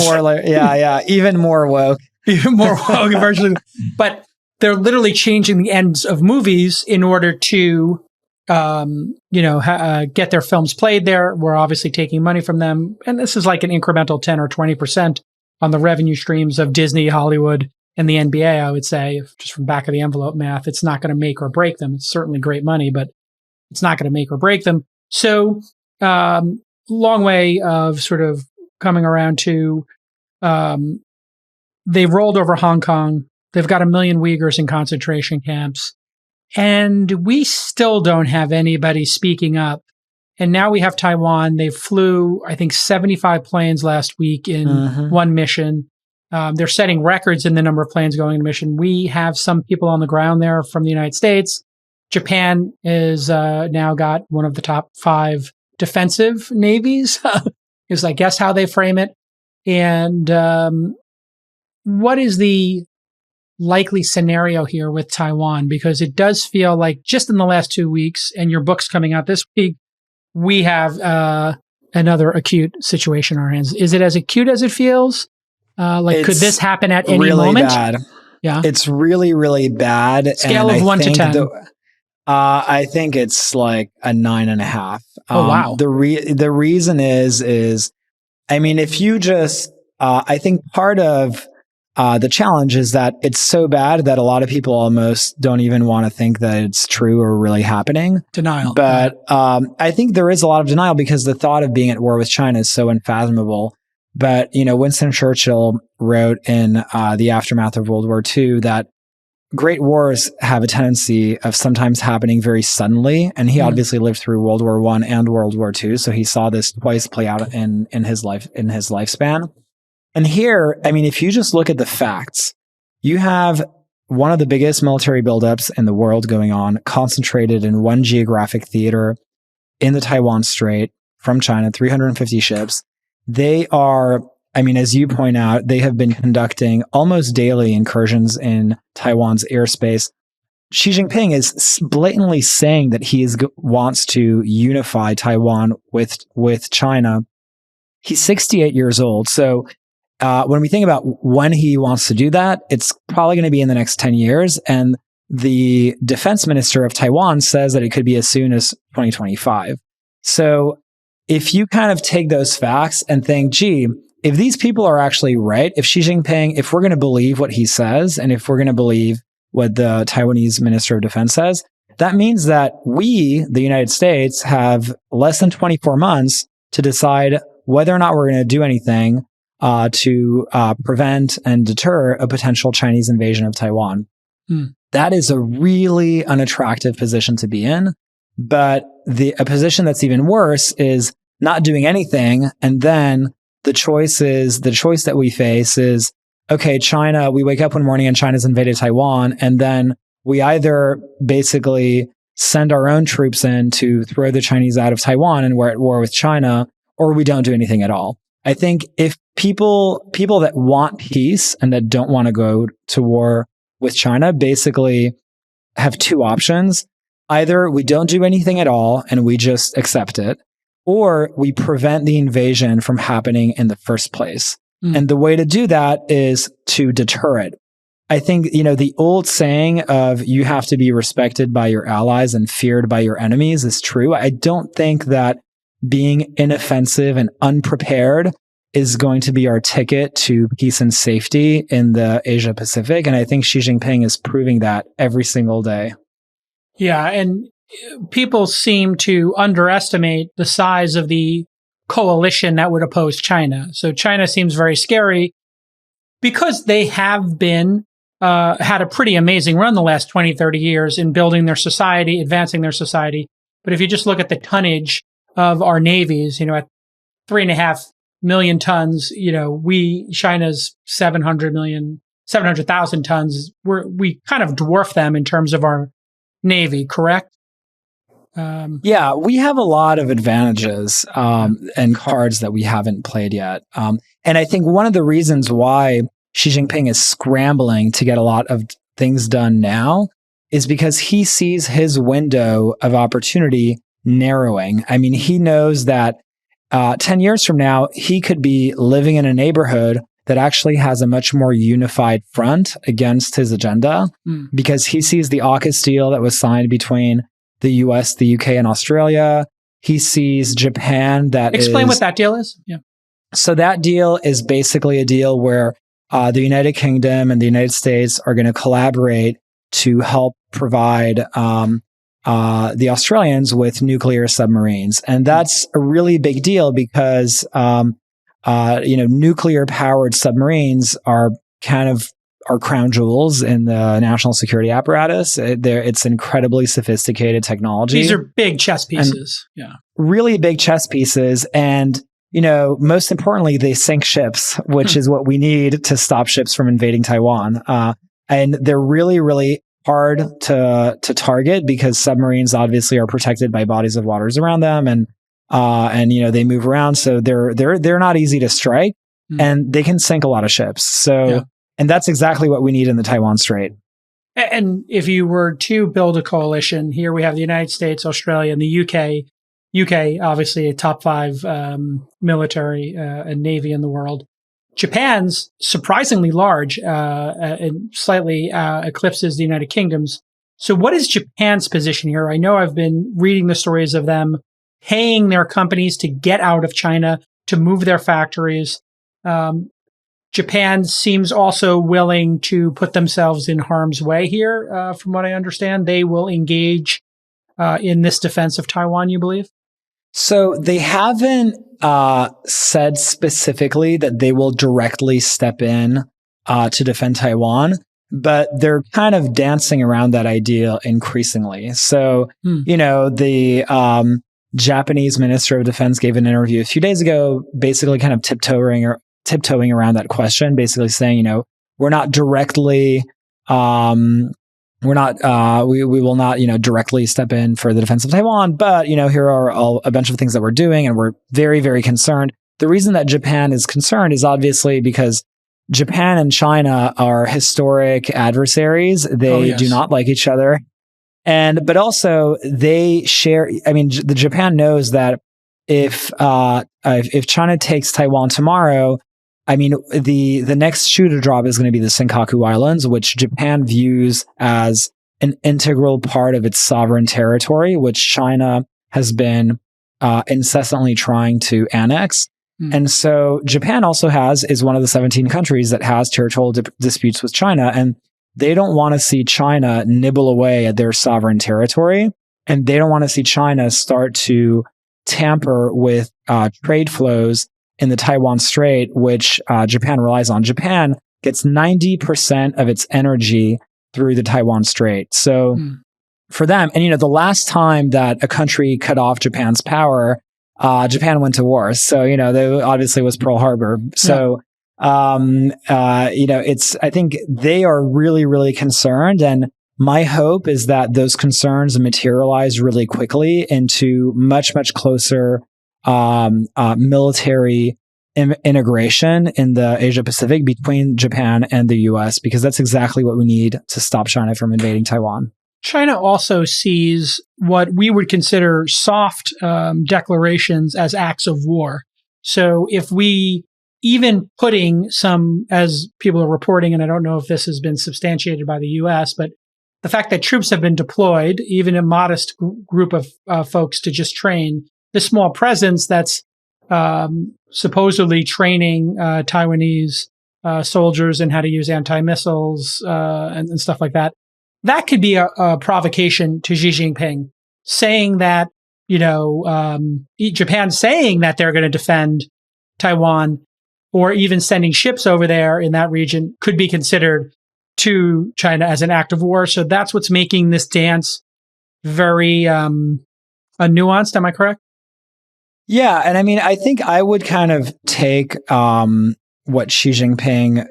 Speaker 3: more woke.
Speaker 1: Even more woke version. But they're literally changing the ends of movies in order to, get their films played there. We're obviously taking money from them. And this is like an incremental 10 or 20% on the revenue streams of Disney, Hollywood, and the NBA, I would say, just from back of the envelope math. It's not going to make or break them. It's certainly great money, but it's not going to make or break them. So, long way of sort of coming around to, they've rolled over Hong Kong. They've got 1 million Uyghurs in concentration camps.
Speaker 4: And we still don't have anybody speaking up. And now we have Taiwan. They flew, I think, 75 planes last week in one mission. They're setting records in the number of planes going into mission. We have some people on the ground there from the United States. Japan is now got one of the top 5 defensive navies, is I guess how they frame it. And what is the likely scenario here with Taiwan? Because it does feel like just in the last 2 weeks, and your book's coming out this week, we have another acute situation on our hands. Is it as acute as it feels? Could this happen at any
Speaker 3: really
Speaker 4: moment?
Speaker 3: Bad.
Speaker 4: Yeah,
Speaker 3: it's really, really bad.
Speaker 4: Scale of 1 to 10.
Speaker 3: I think it's like a 9.5.
Speaker 4: Oh wow!
Speaker 3: The reason is I mean, if you just I think part of the challenge is that it's so bad that a lot of people almost don't even want to think that it's true or really happening.
Speaker 4: Denial.
Speaker 3: But I think there is a lot of denial because the thought of being at war with China is so unfathomable. But, Winston Churchill wrote in the aftermath of World War II that great wars have a tendency of sometimes happening very suddenly. And he obviously lived through World War I and World War II. So he saw this twice play out in his lifespan. And here, I mean, if you just look at the facts, you have one of the biggest military buildups in the world going on, concentrated in one geographic theater in the Taiwan Strait from China, 350 ships. They are, I mean, as you point out, they have been conducting almost daily incursions in Taiwan's airspace. Xi Jinping is blatantly saying that he wants to unify Taiwan with China. He's 68 years old. So when we think about when he wants to do that, it's probably going to be in the next 10 years. And the defense minister of Taiwan says that it could be as soon as 2025. So if you kind of take those facts and think, gee, if these people are actually right, if Xi Jinping, if we're going to believe what he says, and if we're going to believe what the Taiwanese Minister of Defense says, that means that we, the United States, have less than 24 months to decide whether or not we're going to do anything to prevent and deter a potential Chinese invasion of Taiwan. That is a really unattractive position to be in. But a position that's even worse is not doing anything. And then the choice that we face is, okay, China, we wake up one morning and China's invaded Taiwan. And then we either basically send our own troops in to throw the Chinese out of Taiwan and we're at war with China, or we don't do anything at all. I think if people that want peace and that don't want to go to war with China basically have 2 options. Either we don't do anything at all and we just accept it, or we prevent the invasion from happening in the first place. And the way to do that is to deter it. I think, the old saying of you have to be respected by your allies and feared by your enemies is true. I don't think that being inoffensive and unprepared is going to be our ticket to peace and safety in the Asia Pacific. And I think Xi Jinping is proving that every single day.
Speaker 4: Yeah, and people seem to underestimate the size of the coalition that would oppose China. So China seems very scary because they have been had a pretty amazing run the last 20, 30 years in building their society, advancing their society. But if you just look at the tonnage of our navies, at 3.5 million tons, China's 700,000 tons, we kind of dwarf them in terms of our Navy, correct?
Speaker 3: Yeah, we have a lot of advantages and cards that we haven't played yet. And I think one of the reasons why Xi Jinping is scrambling to get a lot of things done now is because he sees his window of opportunity narrowing. I mean, he knows that 10 years from now, he could be living in a neighborhood that actually has a much more unified front against his agenda because he sees the AUKUS deal that was signed between the US, the UK, and Australia. He sees Japan
Speaker 4: Explain what that deal is. Yeah.
Speaker 3: So that deal is basically a deal where the United Kingdom and the United States are going to collaborate to help provide the Australians with nuclear submarines. And that's a really big deal because nuclear powered submarines are are crown jewels in the national security apparatus. It's incredibly sophisticated technology.
Speaker 4: These are big chess pieces. Yeah.
Speaker 3: Really big chess pieces. And, most importantly, they sink ships, which is what we need to stop ships from invading Taiwan. And they're really, really hard to target because submarines obviously are protected by bodies of waters around them. And they move around. So they're not easy to strike and they can sink a lot of ships. So, and that's exactly what we need in the Taiwan Strait.
Speaker 4: And if you were to build a coalition, here we have the United States, Australia, and the UK. UK, obviously a top 5 military and navy in the world. Japan's surprisingly large and slightly eclipses the United Kingdom's. So what is Japan's position here? I know I've been reading the stories of them paying their companies to get out of China, to move their factories. Japan seems also willing to put themselves in harm's way here, from what I understand. They will engage in this defense of Taiwan, you believe?
Speaker 3: So they haven't said specifically that they will directly step in to defend Taiwan, but they're kind of dancing around that idea increasingly. So, the Japanese Minister of Defense gave an interview a few days ago, basically kind of tiptoeing around that question, basically saying, we're not directly, we will not, directly step in for the defense of Taiwan, but, here are a bunch of things that we're doing and we're very, very concerned. The reason that Japan is concerned is obviously because Japan and China are historic adversaries. They do not like each other. But also they share, the Japan knows that if China takes Taiwan tomorrow, the next shoe to drop is going to be the Senkaku Islands, which Japan views as an integral part of its sovereign territory, which China has been incessantly trying to annex. And so Japan also is one of the 17 countries that has territorial disputes with China, and they don't want to see China nibble away at their sovereign territory, and they don't want to see China start to tamper with trade flows in the Taiwan Strait, which Japan relies on. Japan gets 90% of its energy through the Taiwan Strait. So for them, and the last time that a country cut off Japan's power, Japan went to war. So, there obviously was Pearl Harbor. So, I think they are really, really concerned. And my hope is that those concerns materialize really quickly into much, much closer military integration in the Asia Pacific between Japan and the US, because that's exactly what we need to stop China from invading Taiwan.
Speaker 4: China also sees what we would consider soft declarations as acts of war. So if we even putting some, as people are reporting, and I don't know if this has been substantiated by the US, but the fact that troops have been deployed, even a modest group of folks to just train, the small presence that's supposedly training Taiwanese soldiers in how to use anti-missiles and stuff like that. That could be a provocation to Xi Jinping, saying that, Japan saying that they're going to defend Taiwan, or even sending ships over there in that region could be considered to China as an act of war. So that's what's making this dance very nuanced. Am I correct?
Speaker 3: Yeah. And I think I would kind of take what Xi Jinping,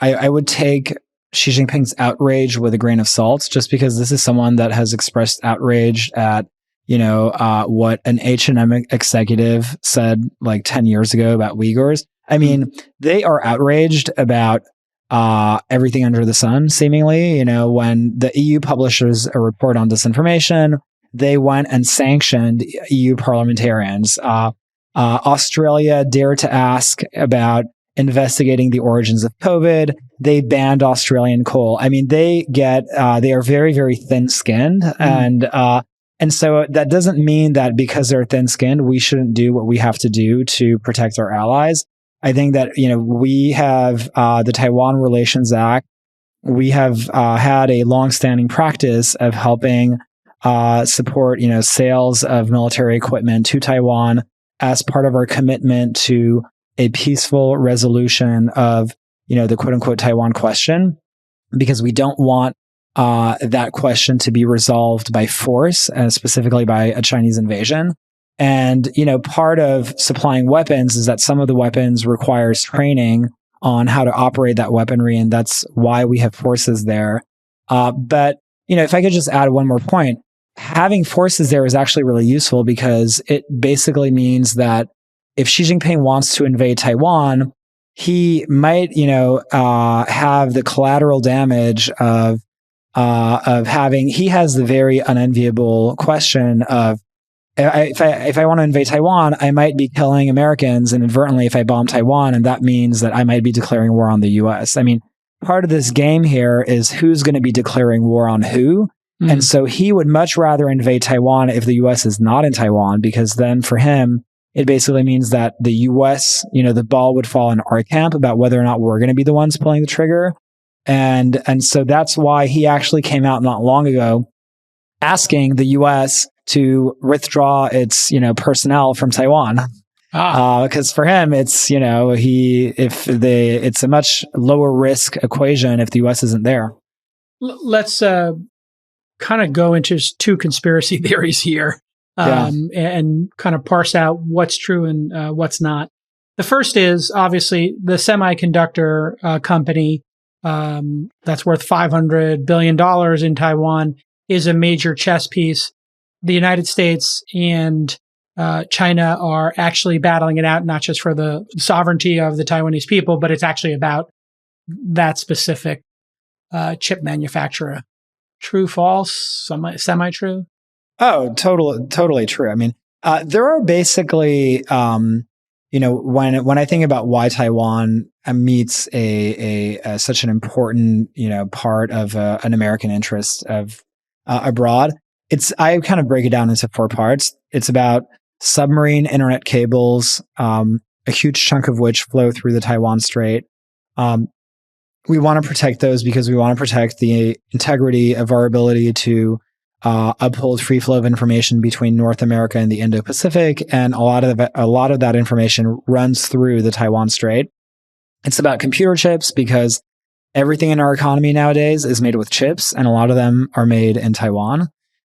Speaker 3: I would take Xi Jinping's outrage with a grain of salt, just because this is someone that has expressed outrage at, what an H&M executive said like 10 years ago about Uyghurs. They are outraged about everything under the sun, seemingly. When the EU publishes a report on disinformation, they went and sanctioned EU parliamentarians. Australia dared to ask about investigating the origins of COVID. They banned Australian coal. They are very, very thin-skinned. And so that doesn't mean that because they're thin-skinned, we shouldn't do what we have to do to protect our allies. I think that, we have the Taiwan Relations Act. We have had a long-standing practice of helping support, sales of military equipment to Taiwan as part of our commitment to a peaceful resolution of the quote unquote Taiwan question, because we don't want that question to be resolved by force, specifically by a Chinese invasion. And, part of supplying weapons is that some of the weapons requires training on how to operate that weaponry. And that's why we have forces there. But, if I could just add one more point, having forces there is actually really useful because it basically means that if Xi Jinping wants to invade Taiwan, he might, have the collateral damage of having, he has the very unenviable question of, if I want to invade Taiwan, I might be killing Americans inadvertently if I bomb Taiwan, and that means that I might be declaring war on the US. I mean, part of this game here is who's going to be declaring war on who. Mm. And so he would much rather invade Taiwan if the US is not in Taiwan, because then for him, it basically means that the US, the ball would fall in our camp about whether or not we're going to be the ones pulling the trigger. And so that's why he actually came out not long ago asking the US to withdraw its, personnel from Taiwan. Because for him, it's, it's a much lower risk equation if the US isn't there.
Speaker 4: Let's kind of go into two conspiracy theories here and kind of parse out what's true and what's not. The first is obviously the semiconductor company that's worth $500 billion in Taiwan is a major chess piece. The United States and China are actually battling it out, not just for the sovereignty of the Taiwanese people, but it's actually about that specific chip manufacturer. True, false, semi-true?
Speaker 3: Oh, totally true. I mean, there are basically, when I think about why Taiwan meets such an important, part of an American interest of abroad, I kind of break it down into 4 parts. It's about submarine internet cables, a huge chunk of which flow through the Taiwan Strait. We want to protect those because we want to protect the integrity of our ability to uphold free flow of information between North America and the Indo-Pacific, and a lot of that information runs through the Taiwan Strait. It's about computer chips because everything in our economy nowadays is made with chips, and a lot of them are made in Taiwan.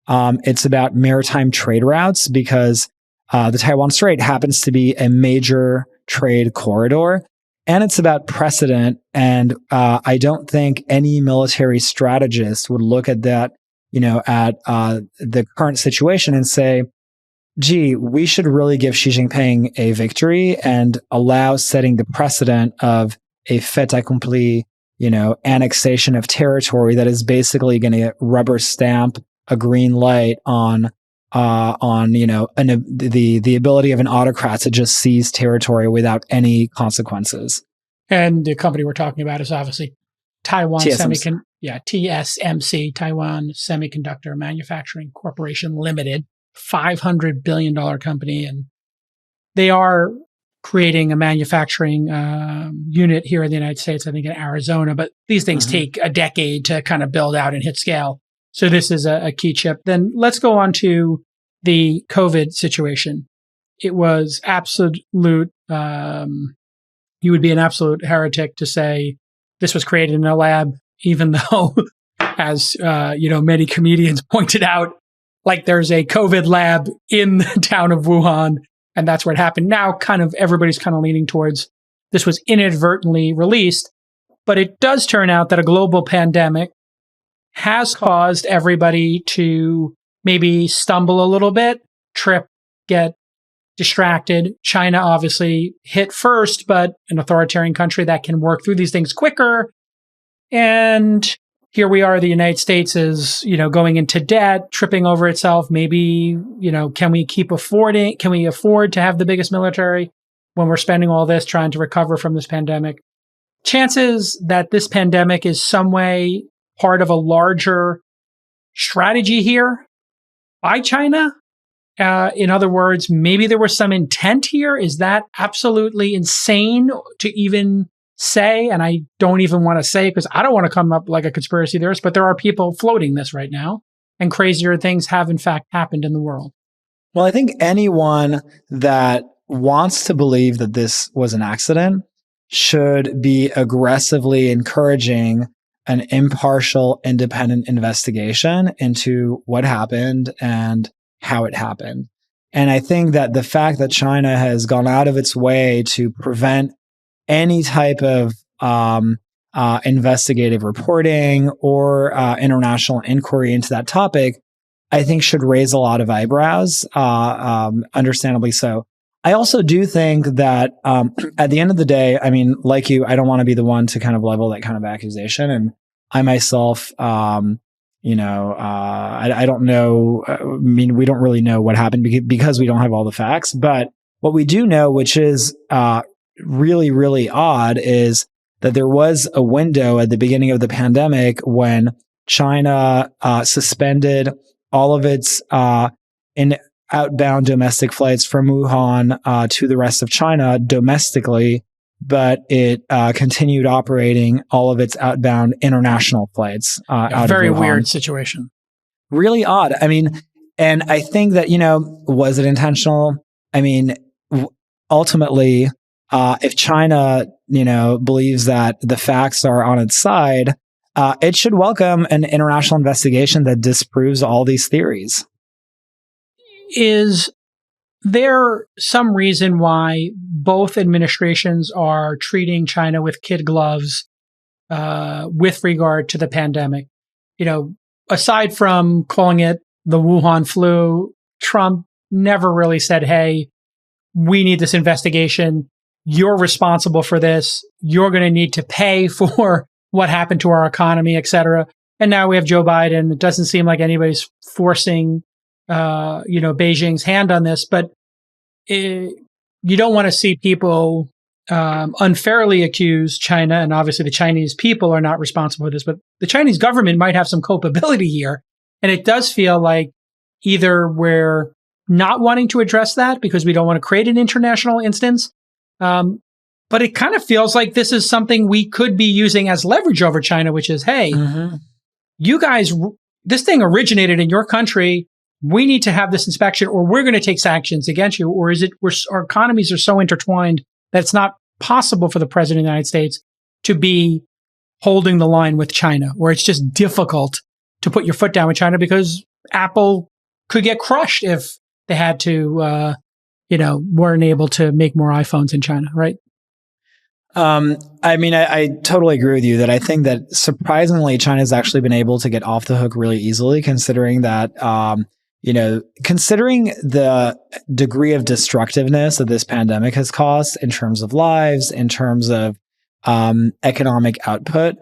Speaker 3: It's about maritime trade routes because the Taiwan Strait happens to be a major trade corridor. And it's about precedent. And I don't think any military strategist would look at that, at the current situation and say, gee, we should really give Xi Jinping a victory and allow setting the precedent of a fait accompli, annexation of territory that is basically going to rubber stamp a green light on the ability of an autocrat to just seize territory without any consequences.
Speaker 4: And the company we're talking about is obviously Taiwan TSMC, Taiwan Semiconductor Manufacturing Corporation Limited, $500 billion company, and they are creating a manufacturing unit here in the United States, I think in Arizona, but these things take a decade to kind of build out and hit scale. So this is a key chip. Then let's go on to the COVID situation. It was absolute, you would be an absolute heretic to say this was created in a lab, even though, as, many comedians pointed out, like there's a COVID lab in the town of Wuhan, and that's where it happened. Now kind of everybody's kind of leaning towards this was inadvertently released, but it does turn out that a global pandemic has caused everybody to maybe stumble a little bit, trip, get distracted. China obviously hit first, but an authoritarian country that can work through these things quicker. And here we are, the United States is, going into debt, tripping over itself. Maybe, can we afford to have the biggest military when we're spending all this trying to recover from this pandemic? Chances that this pandemic is some way part of a larger strategy here by China? In other words, maybe there was some intent here. Is that absolutely insane to even say? And I don't even want to say because I don't want to come up like a conspiracy theorist, but there are people floating this right now, and crazier things have in fact happened in the world.
Speaker 3: Well, I think anyone that wants to believe that this was an accident should be aggressively encouraging an impartial, independent investigation into what happened and how it happened. And I think that the fact that China has gone out of its way to prevent any type of investigative reporting or international inquiry into that topic, I think should raise a lot of eyebrows, understandably so. I also do think that at the end of the day, I mean, like you, I don't want to be the one to kind of level that kind of accusation. And I myself, I don't know. I mean, we don't really know what happened because we don't have all the facts. But what we do know, which is really, really odd, is that there was a window at the beginning of the pandemic when China suspended all of its outbound domestic flights from Wuhan to the rest of China domestically, but it continued operating all of its outbound international flights out of Wuhan.
Speaker 1: Very weird situation.
Speaker 3: Really odd. I mean, and I think that, was it intentional? I mean, ultimately, if China, believes that the facts are on its side, it should welcome an international investigation that disproves all these theories.
Speaker 4: Is there some reason why both administrations are treating China with kid gloves with regard to the pandemic? Aside from calling it the Wuhan flu, Trump never really said, hey, we need this investigation. You're responsible for this. You're going to need to pay for what happened to our economy, et cetera. And now we have Joe Biden. It doesn't seem like anybody's forcing Beijing's hand on this, but you don't want to see people unfairly accuse China, and obviously the Chinese people are not responsible for this, but the Chinese government might have some culpability here. And it does feel like either we're not wanting to address that because we don't want to create an international instance, but it kind of feels like this is something we could be using as leverage over China, which is, hey, you guys, this thing originated in your country. We need to have this inspection or we're going to take sanctions against you. Or is it our economies are so intertwined that it's not possible for the president of the United States to be holding the line with China, or it's just difficult to put your foot down with China because Apple could get crushed if they had to, weren't able to make more iPhones in China, right?
Speaker 3: I totally agree with you that I think that surprisingly, China's actually been able to get off the hook really easily, considering that, considering the degree of destructiveness that this pandemic has caused in terms of lives, in terms of economic output.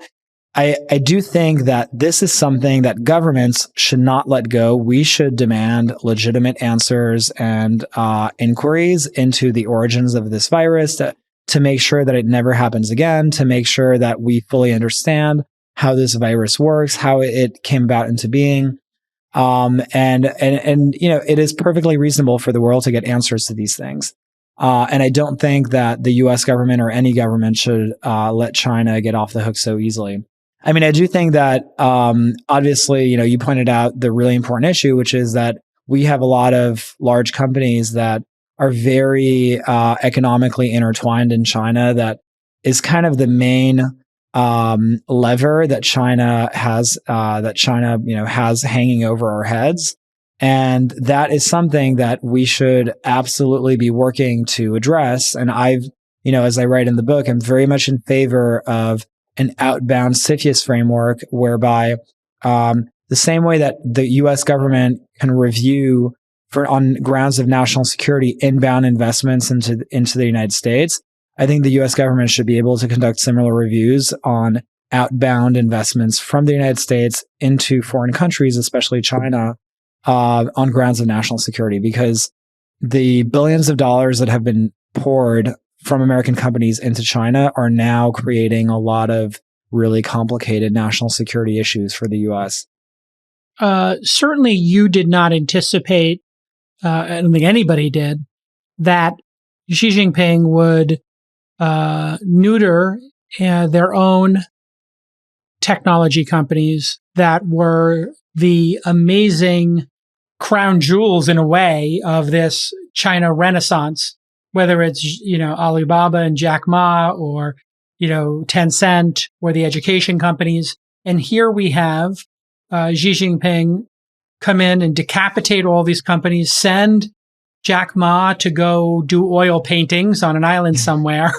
Speaker 3: I do think that this is something that governments should not let go. We should demand legitimate answers and inquiries into the origins of this virus to make sure that it never happens again, to make sure that we fully understand how this virus works, how it came about into being. It is perfectly reasonable for the world to get answers to these things. And I don't think that the US government or any government should let China get off the hook so easily. I mean, I do think that, obviously, you pointed out the really important issue, which is that we have a lot of large companies that are very economically intertwined in China. That is kind of the main lever that China has, has hanging over our heads. And that is something that we should absolutely be working to address. And as I write in the book, I'm very much in favor of an outbound CFIUS framework whereby the same way that the US government can review on grounds of national security inbound investments into the United States, I think the US government should be able to conduct similar reviews on outbound investments from the United States into foreign countries, especially China, on grounds of national security, because the billions of dollars that have been poured from American companies into China are now creating a lot of really complicated national security issues for the US.
Speaker 4: Certainly you did not anticipate, I don't think anybody did, that Xi Jinping would neuter their own technology companies that were the amazing crown jewels, in a way, of this China renaissance. whether it's, Alibaba and Jack Ma or, Tencent or the education companies. And here we have Xi Jinping come in and decapitate all these companies, send Jack Ma to go do oil paintings on an island somewhere.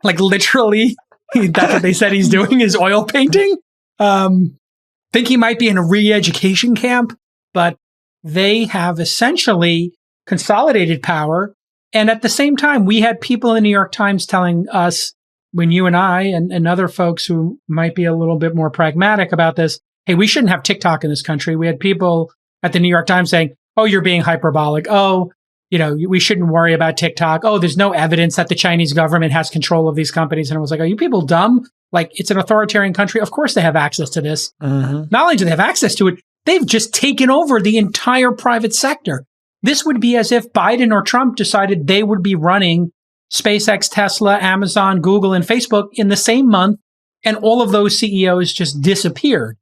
Speaker 4: Like literally, that's what they said he's doing, is oil painting. Think he might be in a re-education camp, but they have essentially consolidated power. And at the same time, we had people in the New York Times telling us, when you and I and other folks who might be a little bit more pragmatic about this, hey, we shouldn't have TikTok in this country. We had people at the New York Times saying, oh, you're being hyperbolic. Oh, we shouldn't worry about TikTok. Oh, there's no evidence that the Chinese government has control of these companies. And I was like, are you people dumb? Like, it's an authoritarian country. Of course they have access to this. Not only do they have access to it, they've just taken over the entire private sector. This would be as if Biden or Trump decided they would be running SpaceX, Tesla, Amazon, Google, and Facebook in the same month, and all of those CEOs just disappeared.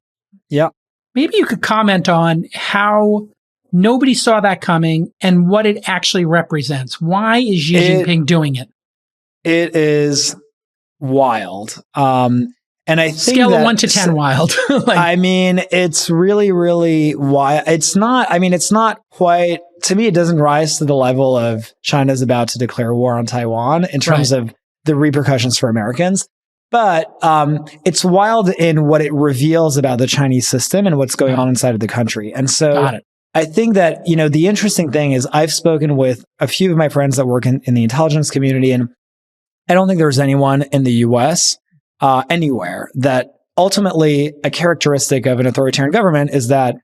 Speaker 3: Yeah.
Speaker 4: Maybe you could comment on how nobody saw that coming and what it actually represents. Why is Xi Jinping doing it?
Speaker 3: It is wild. And I think
Speaker 4: scale of 1 to 10 wild.
Speaker 3: It's really, really wild. It's not quite, to me, it doesn't rise to the level of China's about to declare war on Taiwan in terms of the repercussions for Americans. But it's wild in what it reveals about the Chinese system and what's going on inside of the country. And so I think that, the interesting thing is I've spoken with a few of my friends that work in the intelligence community, and I don't think there's anyone in the US anywhere that ultimately a characteristic of an authoritarian government is that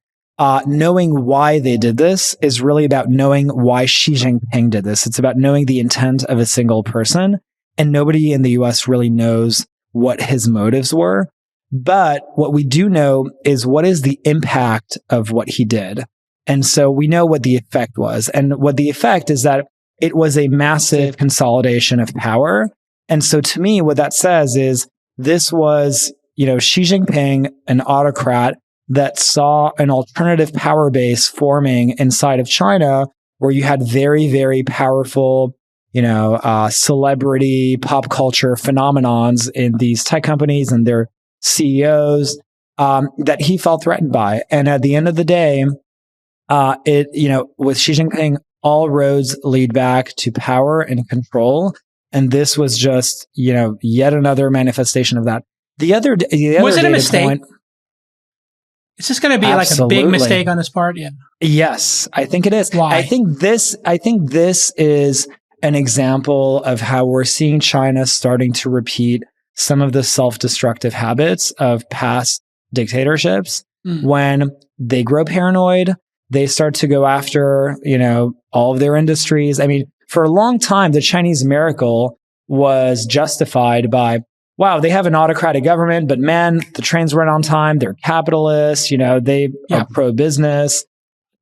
Speaker 3: knowing why they did this is really about knowing why Xi Jinping did this. It's about knowing the intent of a single person, and nobody in the US really knows what his motives were. But what we do know is what is the impact of what he did. And so we know what the effect was. And what the effect is that it was a massive consolidation of power. And so to me, what that says is this was, Xi Jinping, an autocrat that saw an alternative power base forming inside of China, where you had very, very powerful, celebrity pop culture phenomenons in these tech companies and their CEOs, that he felt threatened by. And at the end of the day, with Xi Jinping, all roads lead back to power and control. And this was just, yet another manifestation of that. Was it a mistake?
Speaker 4: Is this going to be like a big mistake on his part? Yeah.
Speaker 3: Yes, I think it is.
Speaker 4: Why?
Speaker 3: I think this is an example of how we're seeing China starting to repeat some of the self-destructive habits of past dictatorships. When they grow paranoid, they start to go after, all of their industries. I mean, for a long time, the Chinese miracle was justified by, wow, they have an autocratic government, but man, the trains run on time. They're capitalists. They are pro-business.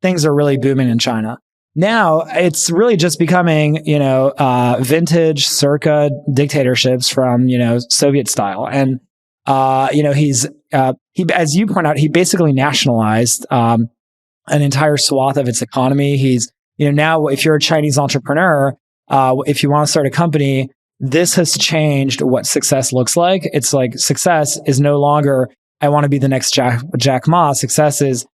Speaker 3: Things are really booming in China. Now it's really just becoming, vintage circa dictatorships from, Soviet style. And, he, as you point out, he basically nationalized, an entire swath of its economy. He's, now if you're a Chinese entrepreneur, if you want to start a company, this has changed what success looks like. It's like success is no longer, I want to be the next Jack Ma. Success is,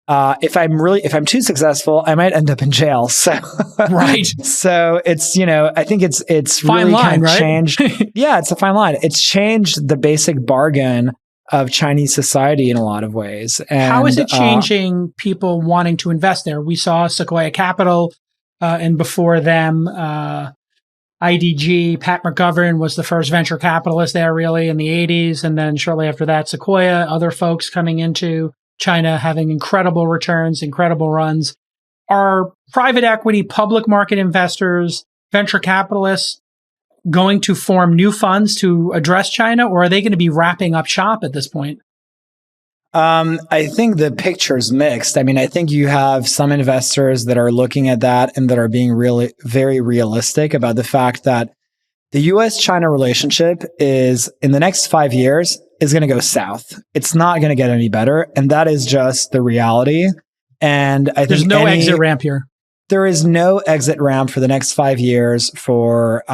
Speaker 3: if I'm too successful, I might end up in jail. So,
Speaker 4: right.
Speaker 3: So it's, I think it's
Speaker 4: fine
Speaker 3: really
Speaker 4: line,
Speaker 3: kind of
Speaker 4: right?
Speaker 3: changed. Yeah, it's a fine line. It's changed the basic bargain of Chinese society in a lot of ways. And,
Speaker 4: how is it changing people wanting to invest there? We saw Sequoia Capital, and before them, IDG, Pat McGovern was the first venture capitalist there really in the 80s. And then shortly after that, Sequoia, other folks coming into China having incredible returns, incredible runs. Are private equity, public market investors, venture capitalists going to form new funds to address China, or are they going to be wrapping up shop at this point?
Speaker 3: I think the picture's mixed. I mean, I think you have some investors that are looking at that and that are being really very realistic about the fact that the US-China relationship is, in the next 5 years, is going to go south. It's not going to get any better. And that is just the reality. And I think
Speaker 4: there's no exit ramp here.
Speaker 3: there is no exit ramp for the next 5 years for,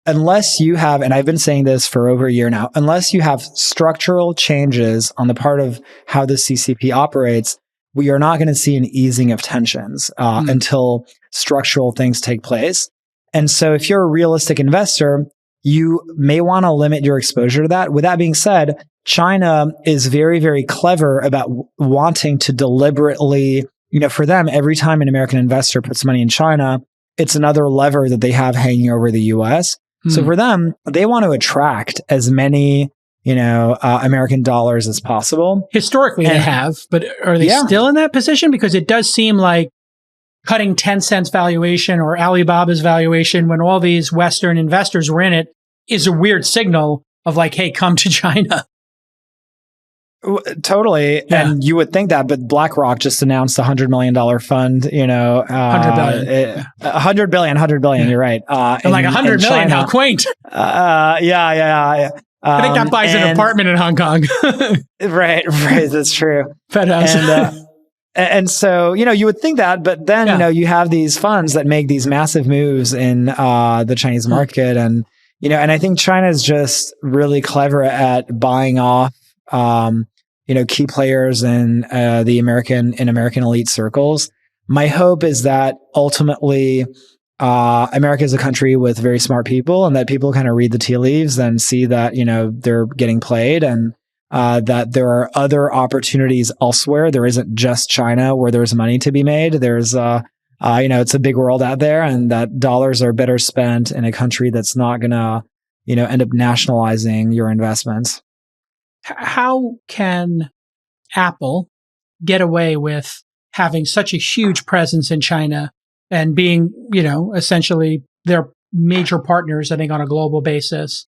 Speaker 3: unless you have, and I've been saying this for over a year now, unless you have structural changes on the part of how the CCP operates, we are not going to see an easing of tensions until structural things take place. And so if you're a realistic investor, you may want to limit your exposure to that. With that being said, China is very, very clever about wanting to deliberately, for them, every time an American investor puts money in China, it's another lever that they have hanging over the US. So for them, they want to attract as many, American dollars as possible.
Speaker 4: Historically, they have, but are they still in that position? Because it does seem like cutting Tencent's valuation or Alibaba's valuation when all these Western investors were in it is a weird signal of like, hey, come to China.
Speaker 3: Totally. Yeah. And you would think that, but BlackRock just announced a $100 million fund,
Speaker 4: 100 billion.
Speaker 3: 100 billion, 100 billion. You're right.
Speaker 4: And like 100 million, how quaint.
Speaker 3: Yeah.
Speaker 4: I think that buys an apartment in Hong Kong.
Speaker 3: Right. That's true. And so, you would think that, but then, you have these funds that make these massive moves in the Chinese market. And, and I think China is just really clever at buying off, key players in the American elite circles. My hope is that ultimately, America is a country with very smart people, and that people kind of read the tea leaves and see that, they're getting played, and that there are other opportunities elsewhere. There isn't just China where there's money to be made. There's, it's a big world out there, and that dollars are better spent in a country that's not going to, end up nationalizing your investments.
Speaker 4: How can Apple get away with having such a huge presence in China and being, essentially their major partners, I think, on a global basis,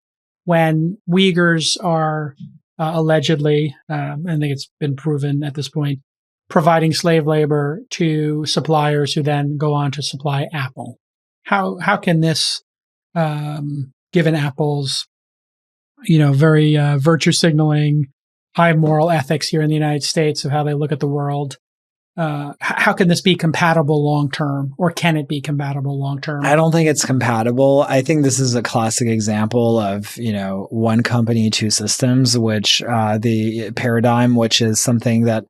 Speaker 4: when Uyghurs are allegedly, I think it's been proven at this point, providing slave labor to suppliers who then go on to supply Apple? How can this, given Apple's very virtue signaling, high moral ethics here in the United States of how they look at the world, how can this be compatible long term, or can it be compatible long term?
Speaker 3: I don't think it's compatible. I think this is a classic example of one company, two systems, which the paradigm, which is something that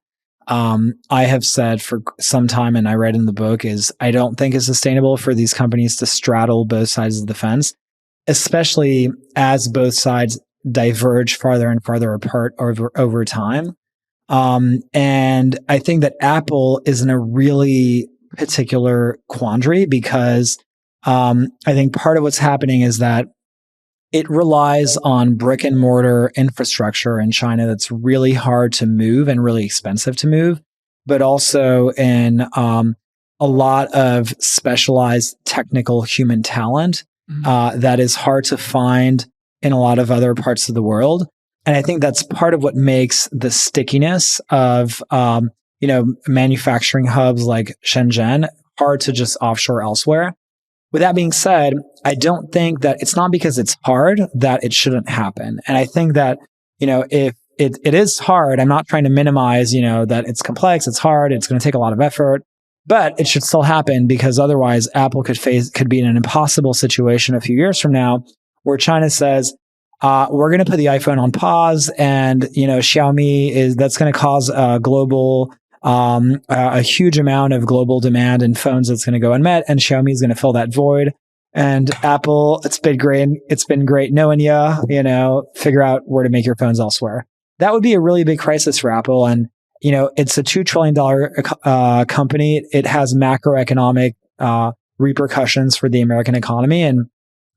Speaker 3: I have said for some time, and I read in the book, is I don't think it's sustainable for these companies to straddle both sides of the fence, especially as both sides diverge farther and farther apart over time. And I think that Apple is in a really particular quandary because I think part of what's happening is that it relies on brick and mortar infrastructure in China that's really hard to move and really expensive to move, but also in a lot of specialized technical human talent that is hard to find in a lot of other parts of the world. And I think that's part of what makes the stickiness of, manufacturing hubs like Shenzhen hard to just offshore elsewhere. With that being said, I don't think that it's not because it's hard that it shouldn't happen. And I think that, if it is hard, I'm not trying to minimize, that it's complex, it's hard, it's going to take a lot of effort, but it should still happen, because otherwise Apple could be in an impossible situation a few years from now where China says, we're going to put the iPhone on pause, and, Xiaomi that's going to cause a global, a huge amount of global demand in phones that's going to go unmet, and Xiaomi is going to fill that void. And Apple, it's been great knowing you, figure out where to make your phones elsewhere. That would be a really big crisis for Apple. And, it's a $2 trillion company. It has macroeconomic repercussions for the American economy. And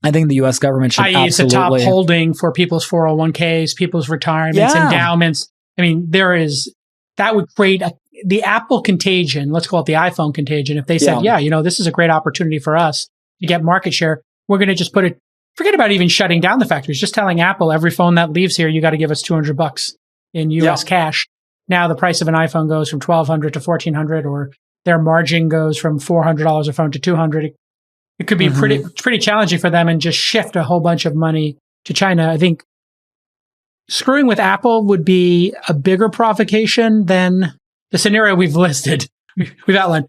Speaker 3: I think the U.S. government should absolutely...
Speaker 4: It's a top holding for people's 401ks, people's retirements, endowments. I mean, that would create the Apple contagion, let's call it the iPhone contagion. If they said, this is a great opportunity for us to get market share, we're going to just forget about even shutting down the factories, just telling Apple every phone that leaves here, you got to give us $200 in U.S. cash. Now the price of an iPhone goes from $1,200 to $1,400, or their margin goes from $400 a phone to $200. It could be pretty challenging for them and just shift a whole bunch of money to China. I think screwing with Apple would be a bigger provocation than the scenario we've listed, we've outlined.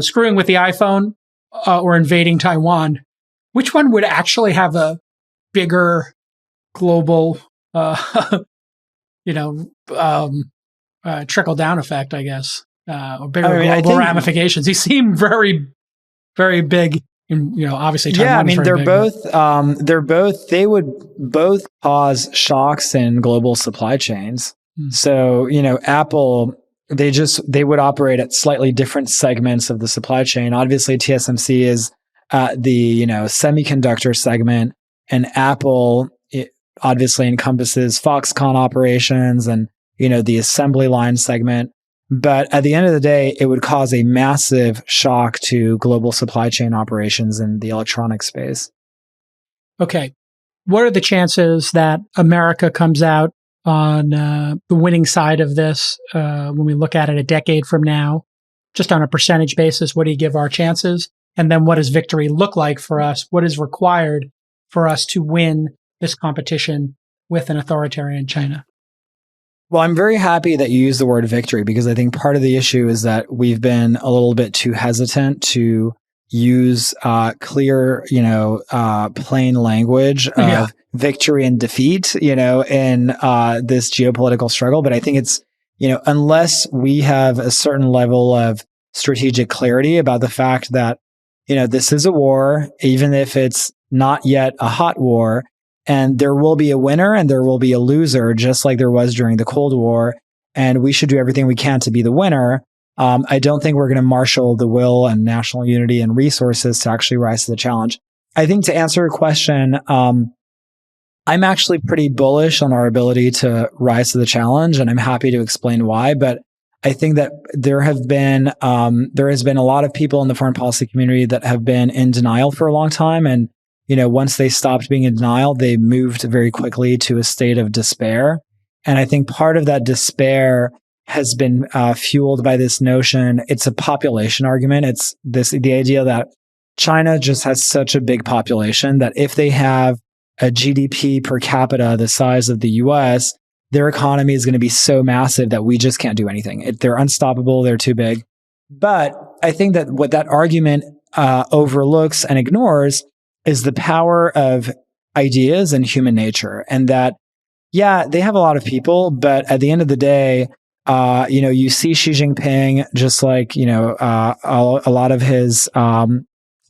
Speaker 4: screwing with the iPhone or invading Taiwan, which one would actually have a bigger global, trickle down effect, I guess, or bigger global ramifications? These seem very, very big. And, obviously, Taiwan is very big,
Speaker 3: they would both cause shocks in global supply chains. So, Apple, they would operate at slightly different segments of the supply chain. Obviously, TSMC is the, semiconductor segment, and Apple obviously encompasses Foxconn operations and, the assembly line segment. But at the end of the day, it would cause a massive shock to global supply chain operations in the electronic space.
Speaker 4: Okay. What are the chances that America comes out on the winning side of this when we look at it a decade from now? Just on a percentage basis, what do you give our chances? And then what does victory look like for us? What is required for us to win this competition with an authoritarian China?
Speaker 3: Well, I'm very happy that you used the word victory, because I think part of the issue is that we've been a little bit too hesitant to use clear, plain language of victory and defeat, in this geopolitical struggle. But I think it's, unless we have a certain level of strategic clarity about the fact that, this is a war, even if it's not yet a hot war, and there will be a winner and there will be a loser, just like there was during the Cold War. And we should do everything we can to be the winner. I don't think we're going to marshal the will and national unity and resources to actually rise to the challenge. I think, to answer your question, I'm actually pretty bullish on our ability to rise to the challenge, and I'm happy to explain why. But I think that there has been a lot of people in the foreign policy community that have been in denial for a long time. And once they stopped being in denial, they moved very quickly to a state of despair. And I think part of that despair has been fueled by this notion. It's a population argument. It's the idea that China just has such a big population that if they have a GDP per capita the size of the US, their economy is going to be so massive that we just can't do anything. They're unstoppable. They're too big. But I think that what that argument overlooks and ignores is the power of ideas and human nature. And that, they have a lot of people, but at the end of the day, you see Xi Jinping, just like, a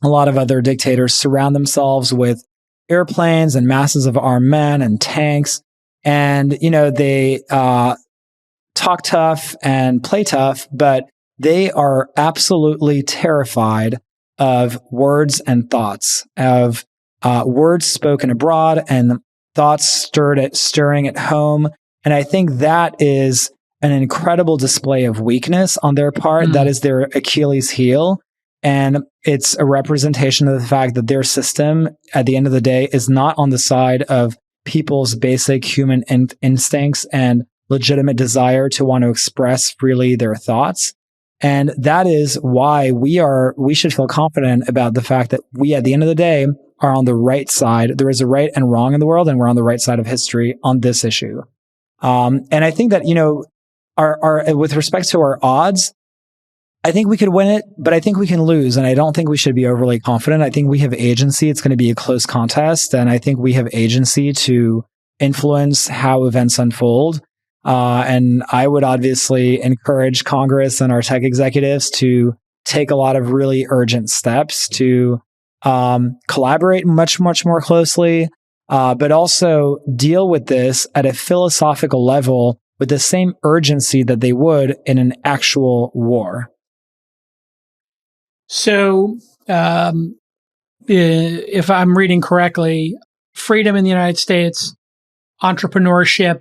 Speaker 3: lot of other dictators surround themselves with airplanes and masses of armed men and tanks. And, they talk tough and play tough, but they are absolutely terrified of words and thoughts, of words spoken abroad and thoughts stirring at home. And I think that is an incredible display of weakness on their part. That is their Achilles heel. And it's a representation of the fact that their system, at the end of the day, is not on the side of people's basic human instincts and legitimate desire to want to express freely their thoughts. And that is why we should feel confident about the fact that we, at the end of the day, are on the right side. There is a right and wrong in the world, and we're on the right side of history on this issue. And I think that, our with respect to our odds, I think we could win it, but I think we can lose. And I don't think we should be overly confident. I think we have agency. It's going to be a close contest. And I think we have agency to influence how events unfold. And I would obviously encourage Congress and our tech executives to take a lot of really urgent steps to collaborate much, much more closely, but also deal with this at a philosophical level with the same urgency that they would in an actual war.
Speaker 4: So, if I'm reading correctly, freedom in the United States, entrepreneurship,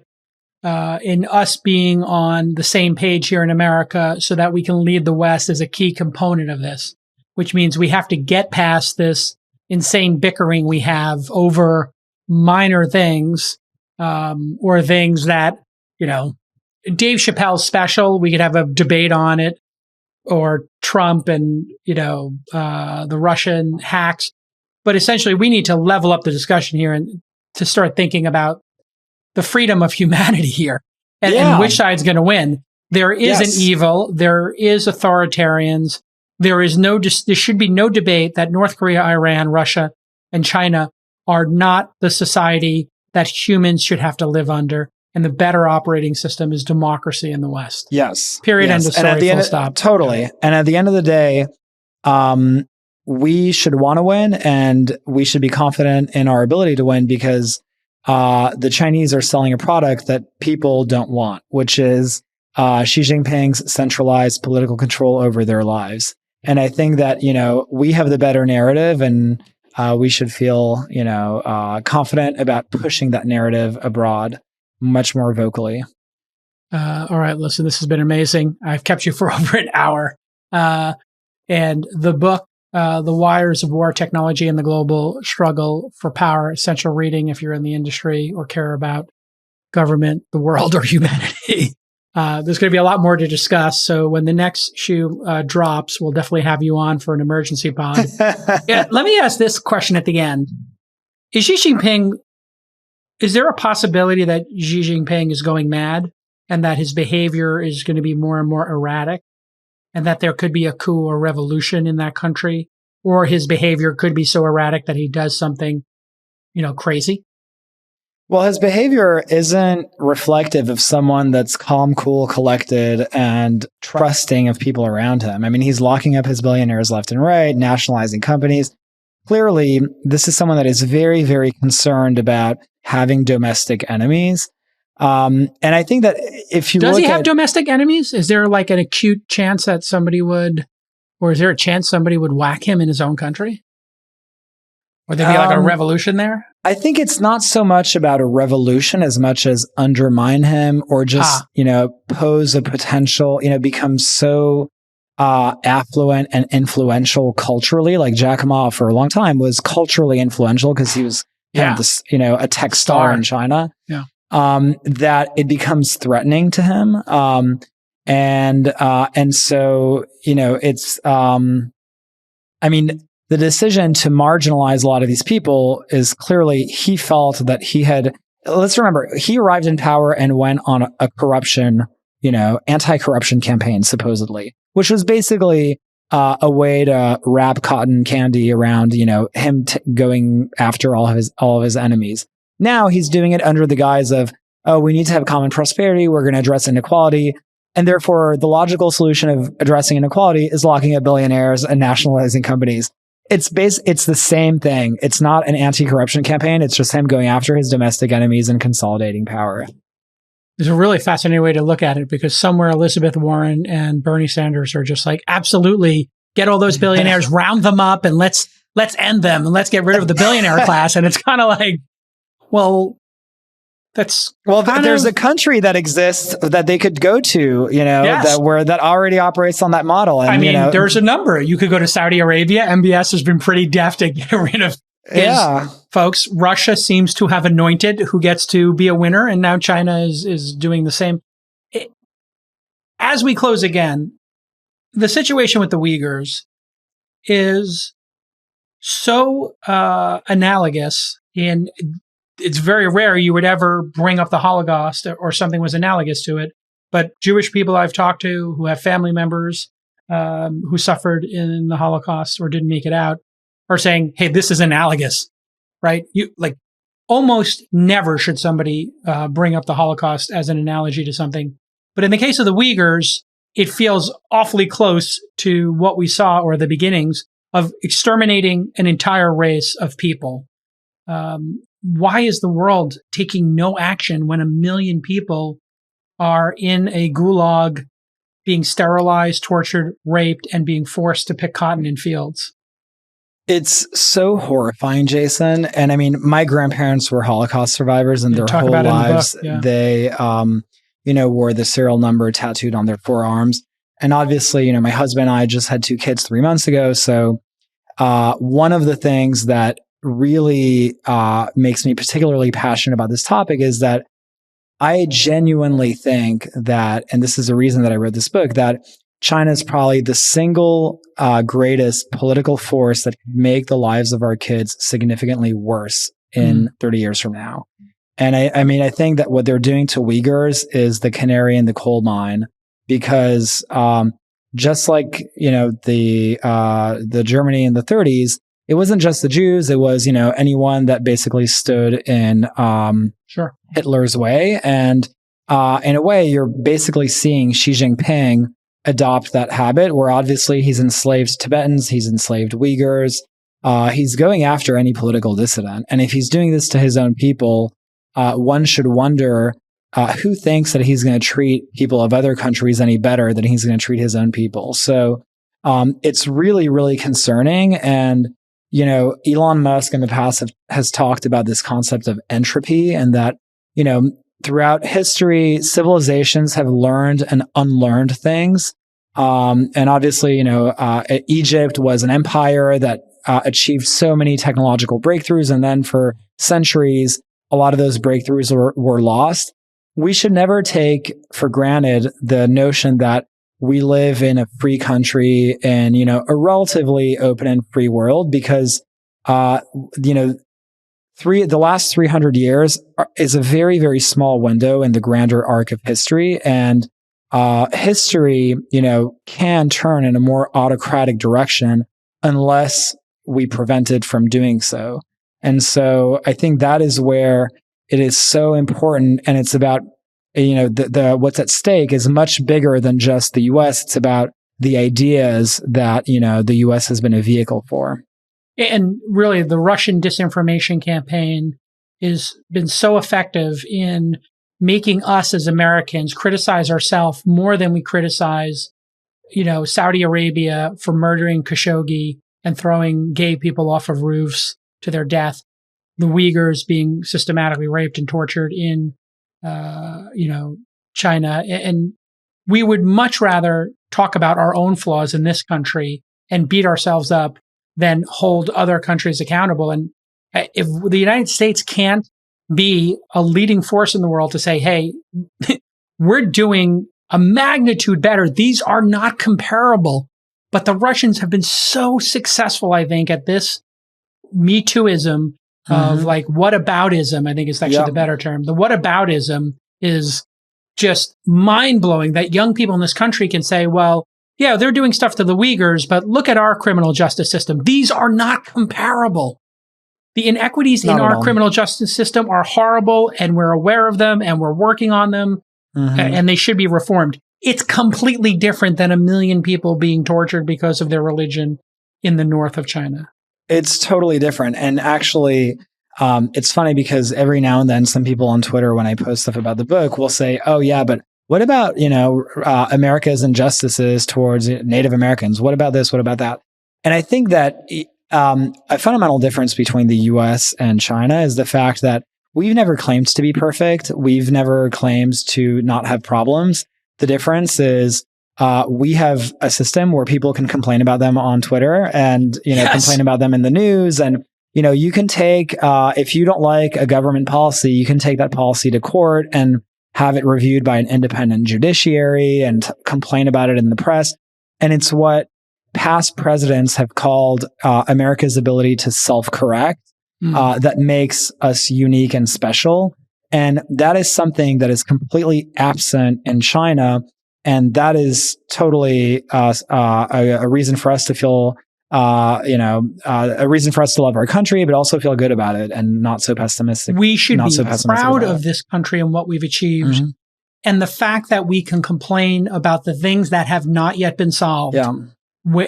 Speaker 4: in us being on the same page here in America so that we can lead the West is a key component of this, which means we have to get past this insane bickering we have over minor things, or things that, Dave Chappelle's special, we could have a debate on it, or Trump and, the Russian hacks. But essentially, we need to level up the discussion here and to start thinking about the freedom of humanity here and which side's going to win. There is an evil. There is authoritarians. there should be no debate that North Korea, Iran, Russia, and China are not the society that humans should have to live under. And the better operating system is democracy in the West.
Speaker 3: Yes.
Speaker 4: Period.
Speaker 3: Yes.
Speaker 4: End of story. Full stop.
Speaker 3: Totally. And at the end of the day, we should want to win, and we should be confident in our ability to win, because the Chinese are selling a product that people don't want, which is Xi Jinping's centralized political control over their lives. And I think that, we have the better narrative, and we should feel, confident about pushing that narrative abroad much more vocally.
Speaker 4: All right, listen, this has been amazing. I've kept you for over an hour. And the book, The Wires of War, Technology, and the Global Struggle for Power, essential reading if you're in the industry or care about government, the world, or humanity. There's going to be a lot more to discuss. So when the next shoe drops, we'll definitely have you on for an emergency pod. Yeah, let me ask this question at the end. Is there a possibility that Xi Jinping is going mad and that his behavior is going to be more and more erratic, and that there could be a coup or revolution in that country, or his behavior could be so erratic that he does something, crazy?
Speaker 3: Well, his behavior isn't reflective of someone that's calm, cool, collected, and trusting of people around him. I mean, he's locking up his billionaires left and right, nationalizing companies. Clearly, this is someone that is very, very concerned about having domestic enemies. And I think that if you
Speaker 4: Does he have domestic enemies? Is there like an acute chance that somebody would, or is there a chance somebody would whack him in his own country? Would there be like a revolution there?
Speaker 3: I think it's not so much about a revolution as much as undermine him, or just, pose a potential, become so affluent and influential culturally. Like Jack Ma for a long time was culturally influential because he was this, a tech star in China.
Speaker 4: Yeah.
Speaker 3: That it becomes threatening to him. And so, it's, the decision to marginalize a lot of these people is clearly he felt that let's remember, he arrived in power and went on a corruption, anti-corruption campaign, supposedly, which was basically a way to wrap cotton candy around, him going after all of his enemies. Now he's doing it under the guise of, we need to have common prosperity. We're going to address inequality. And therefore, the logical solution of addressing inequality is locking up billionaires and nationalizing companies. It's the same thing. It's not an anti-corruption campaign. It's just him going after his domestic enemies and consolidating power.
Speaker 4: There's a really fascinating way to look at it, because somewhere Elizabeth Warren and Bernie Sanders are just like, absolutely, get all those billionaires, round them up, and let's end them, and let's get rid of the billionaire class. And it's kind of like, well, there's a country that exists that they could go to, that already operates on that model. And,
Speaker 1: there's a number. You could go to Saudi Arabia. MBS has been pretty deft at getting rid of folks. Russia seems to have anointed who gets to be a winner, and now China is doing the same. As we close again, the situation with the Uyghurs is so analogous in. It's very rare you would ever bring up the Holocaust or something was analogous to it. But Jewish people I've talked to who have family members who suffered in the Holocaust or didn't make it out are saying, hey, this is analogous, right? Almost never should somebody bring up the Holocaust as an analogy to something. But in the case of the Uyghurs, it feels awfully close to what we saw, or the beginnings of exterminating an entire race of people. Why is the world taking no action when 1 million people are in a gulag, being sterilized, tortured, raped, and being forced to pick cotton in fields?
Speaker 3: It's so horrifying, Jason. And my grandparents were Holocaust survivors, and their whole lives, they, wore the serial number tattooed on their forearms. And obviously, my husband and I just had 2 kids 3 months ago. So one of the things that really makes me particularly passionate about this topic is that I genuinely think that, and this is the reason that I wrote this book, that China is probably the single greatest political force that can make the lives of our kids significantly worse in 30 years from now. And I think that what they're doing to Uyghurs is the canary in the coal mine, because just like, the Germany in the 30s, it wasn't just the Jews. It was, anyone that basically stood in Hitler's way. And in a way, you're basically seeing Xi Jinping adopt that habit where obviously he's enslaved Tibetans, he's enslaved Uyghurs. He's going after any political dissident. And if he's doing this to his own people, one should wonder who thinks that he's going to treat people of other countries any better than he's going to treat his own people. So it's really, really concerning. And, Elon Musk in the past has talked about this concept of entropy, and that, throughout history, civilizations have learned and unlearned things. And obviously, Egypt was an empire that achieved so many technological breakthroughs. And then for centuries, a lot of those breakthroughs were lost. We should never take for granted the notion that we live in a free country and, a relatively open and free world, because, the last 300 years is a very, very small window in the grander arc of history. And history, can turn in a more autocratic direction unless we prevent it from doing so. And so I think that is where it is so important. And it's about, the what's at stake is much bigger than just the US. It's about the ideas that, the US has been a vehicle for.
Speaker 4: And really, the Russian disinformation campaign has been so effective in making us as Americans criticize ourselves more than we criticize, Saudi Arabia for murdering Khashoggi and throwing gay people off of roofs to their death, the Uyghurs being systematically raped and tortured in, China. And we would much rather talk about our own flaws in this country and beat ourselves up than hold other countries accountable. And if the United States can't be a leading force in the world to say, hey, we're doing a magnitude better. These are not comparable. But the Russians have been so successful, I think, at this Me Tooism of like whataboutism, I think is actually the better term. The whataboutism is just mind blowing that young people in this country can say, well, yeah, they're doing stuff to the Uyghurs, but look at our criminal justice system. These are not comparable. The inequities in our criminal justice system are horrible, and we're aware of them, and we're working on them, and they should be reformed. It's completely different than 1 million people being tortured because of their religion in the north of China.
Speaker 3: It's totally different. And actually, it's funny because every now and then some people on Twitter, when I post stuff about the book, will say, oh yeah, but what about, America's injustices towards Native Americans? What about this? What about that? And I think that a fundamental difference between the US and China is the fact that we've never claimed to be perfect. We've never claimed to not have problems. The difference is we have a system where people can complain about them on Twitter and, complain about them in the news. And, you can take, if you don't like a government policy, you can take that policy to court and have it reviewed by an independent judiciary and complain about it in the press. And it's what past presidents have called America's ability to self-correct that makes us unique and special. And that is something that is completely absent in China. And that is totally a reason for us to feel, a reason for us to love our country, but also feel good about it and not so pessimistic.
Speaker 4: We should be proud of this country and what we've achieved. And the fact that we can complain about the things that have not yet been solved.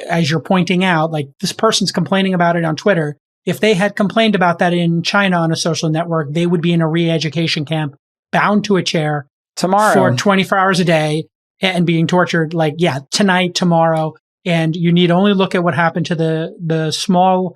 Speaker 4: As you're pointing out, like this person's complaining about it on Twitter. If they had complained about that in China on a social network, they would be in a re-education camp, bound to a chair
Speaker 3: tomorrow
Speaker 4: for 24 hours a day and being tortured tonight, tomorrow. And you need only look at what happened to the small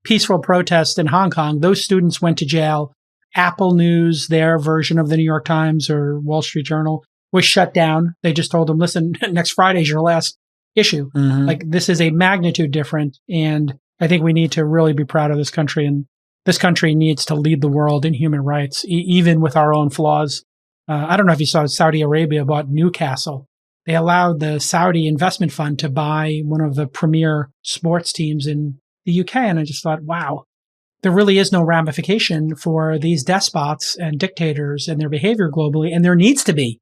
Speaker 4: peaceful protest in Hong Kong. Those students went to jail. Apple News, their version of the New York Times or Wall Street Journal, was shut down. They just told them, listen, next Friday is your last issue. Like this is a magnitude different. And I think we need to really be proud of this country. And this country needs to lead the world in human rights, even with our own flaws. I don't know if you saw Saudi Arabia bought Newcastle. They allowed the Saudi investment fund to buy one of the premier sports teams in the UK. And I just thought, wow, there really is no ramification for these despots and dictators and their behavior globally. And there needs to be.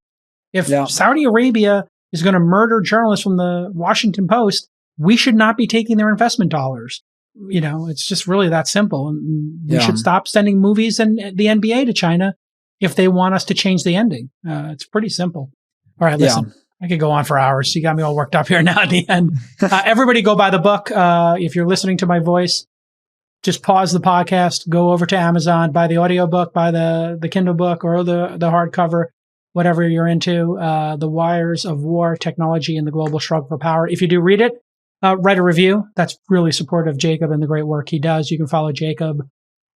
Speaker 4: If Saudi Arabia is going to murder journalists from the Washington Post, we should not be taking their investment dollars. It's just really that simple. And we should stop sending movies and the NBA to China if they want us to change the ending. It's pretty simple. All right, listen. Yeah. I could go on for hours. You got me all worked up here now at the end. Everybody go buy the book. If you're listening to my voice, just pause the podcast, go over to Amazon, buy the audiobook, buy the Kindle book or the hardcover, whatever you're into. The Wires of War, Technology, and the Global Struggle for Power. If you do read it, write a review. That's really supportive of Jacob and the great work he does. You can follow Jacob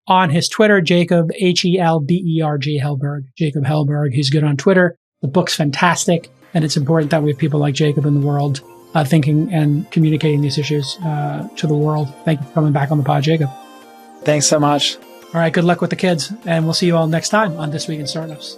Speaker 4: on his Twitter, Jacob, Helberg, Helberg, Jacob Helberg. He's good on Twitter. The book's fantastic. And it's important that we have people like Jacob in the world thinking and communicating these issues to the world. Thank you for coming back on the pod, Jacob.
Speaker 3: Thanks so much.
Speaker 4: All right. Good luck with the kids. And we'll see you all next time on This Week in Startups.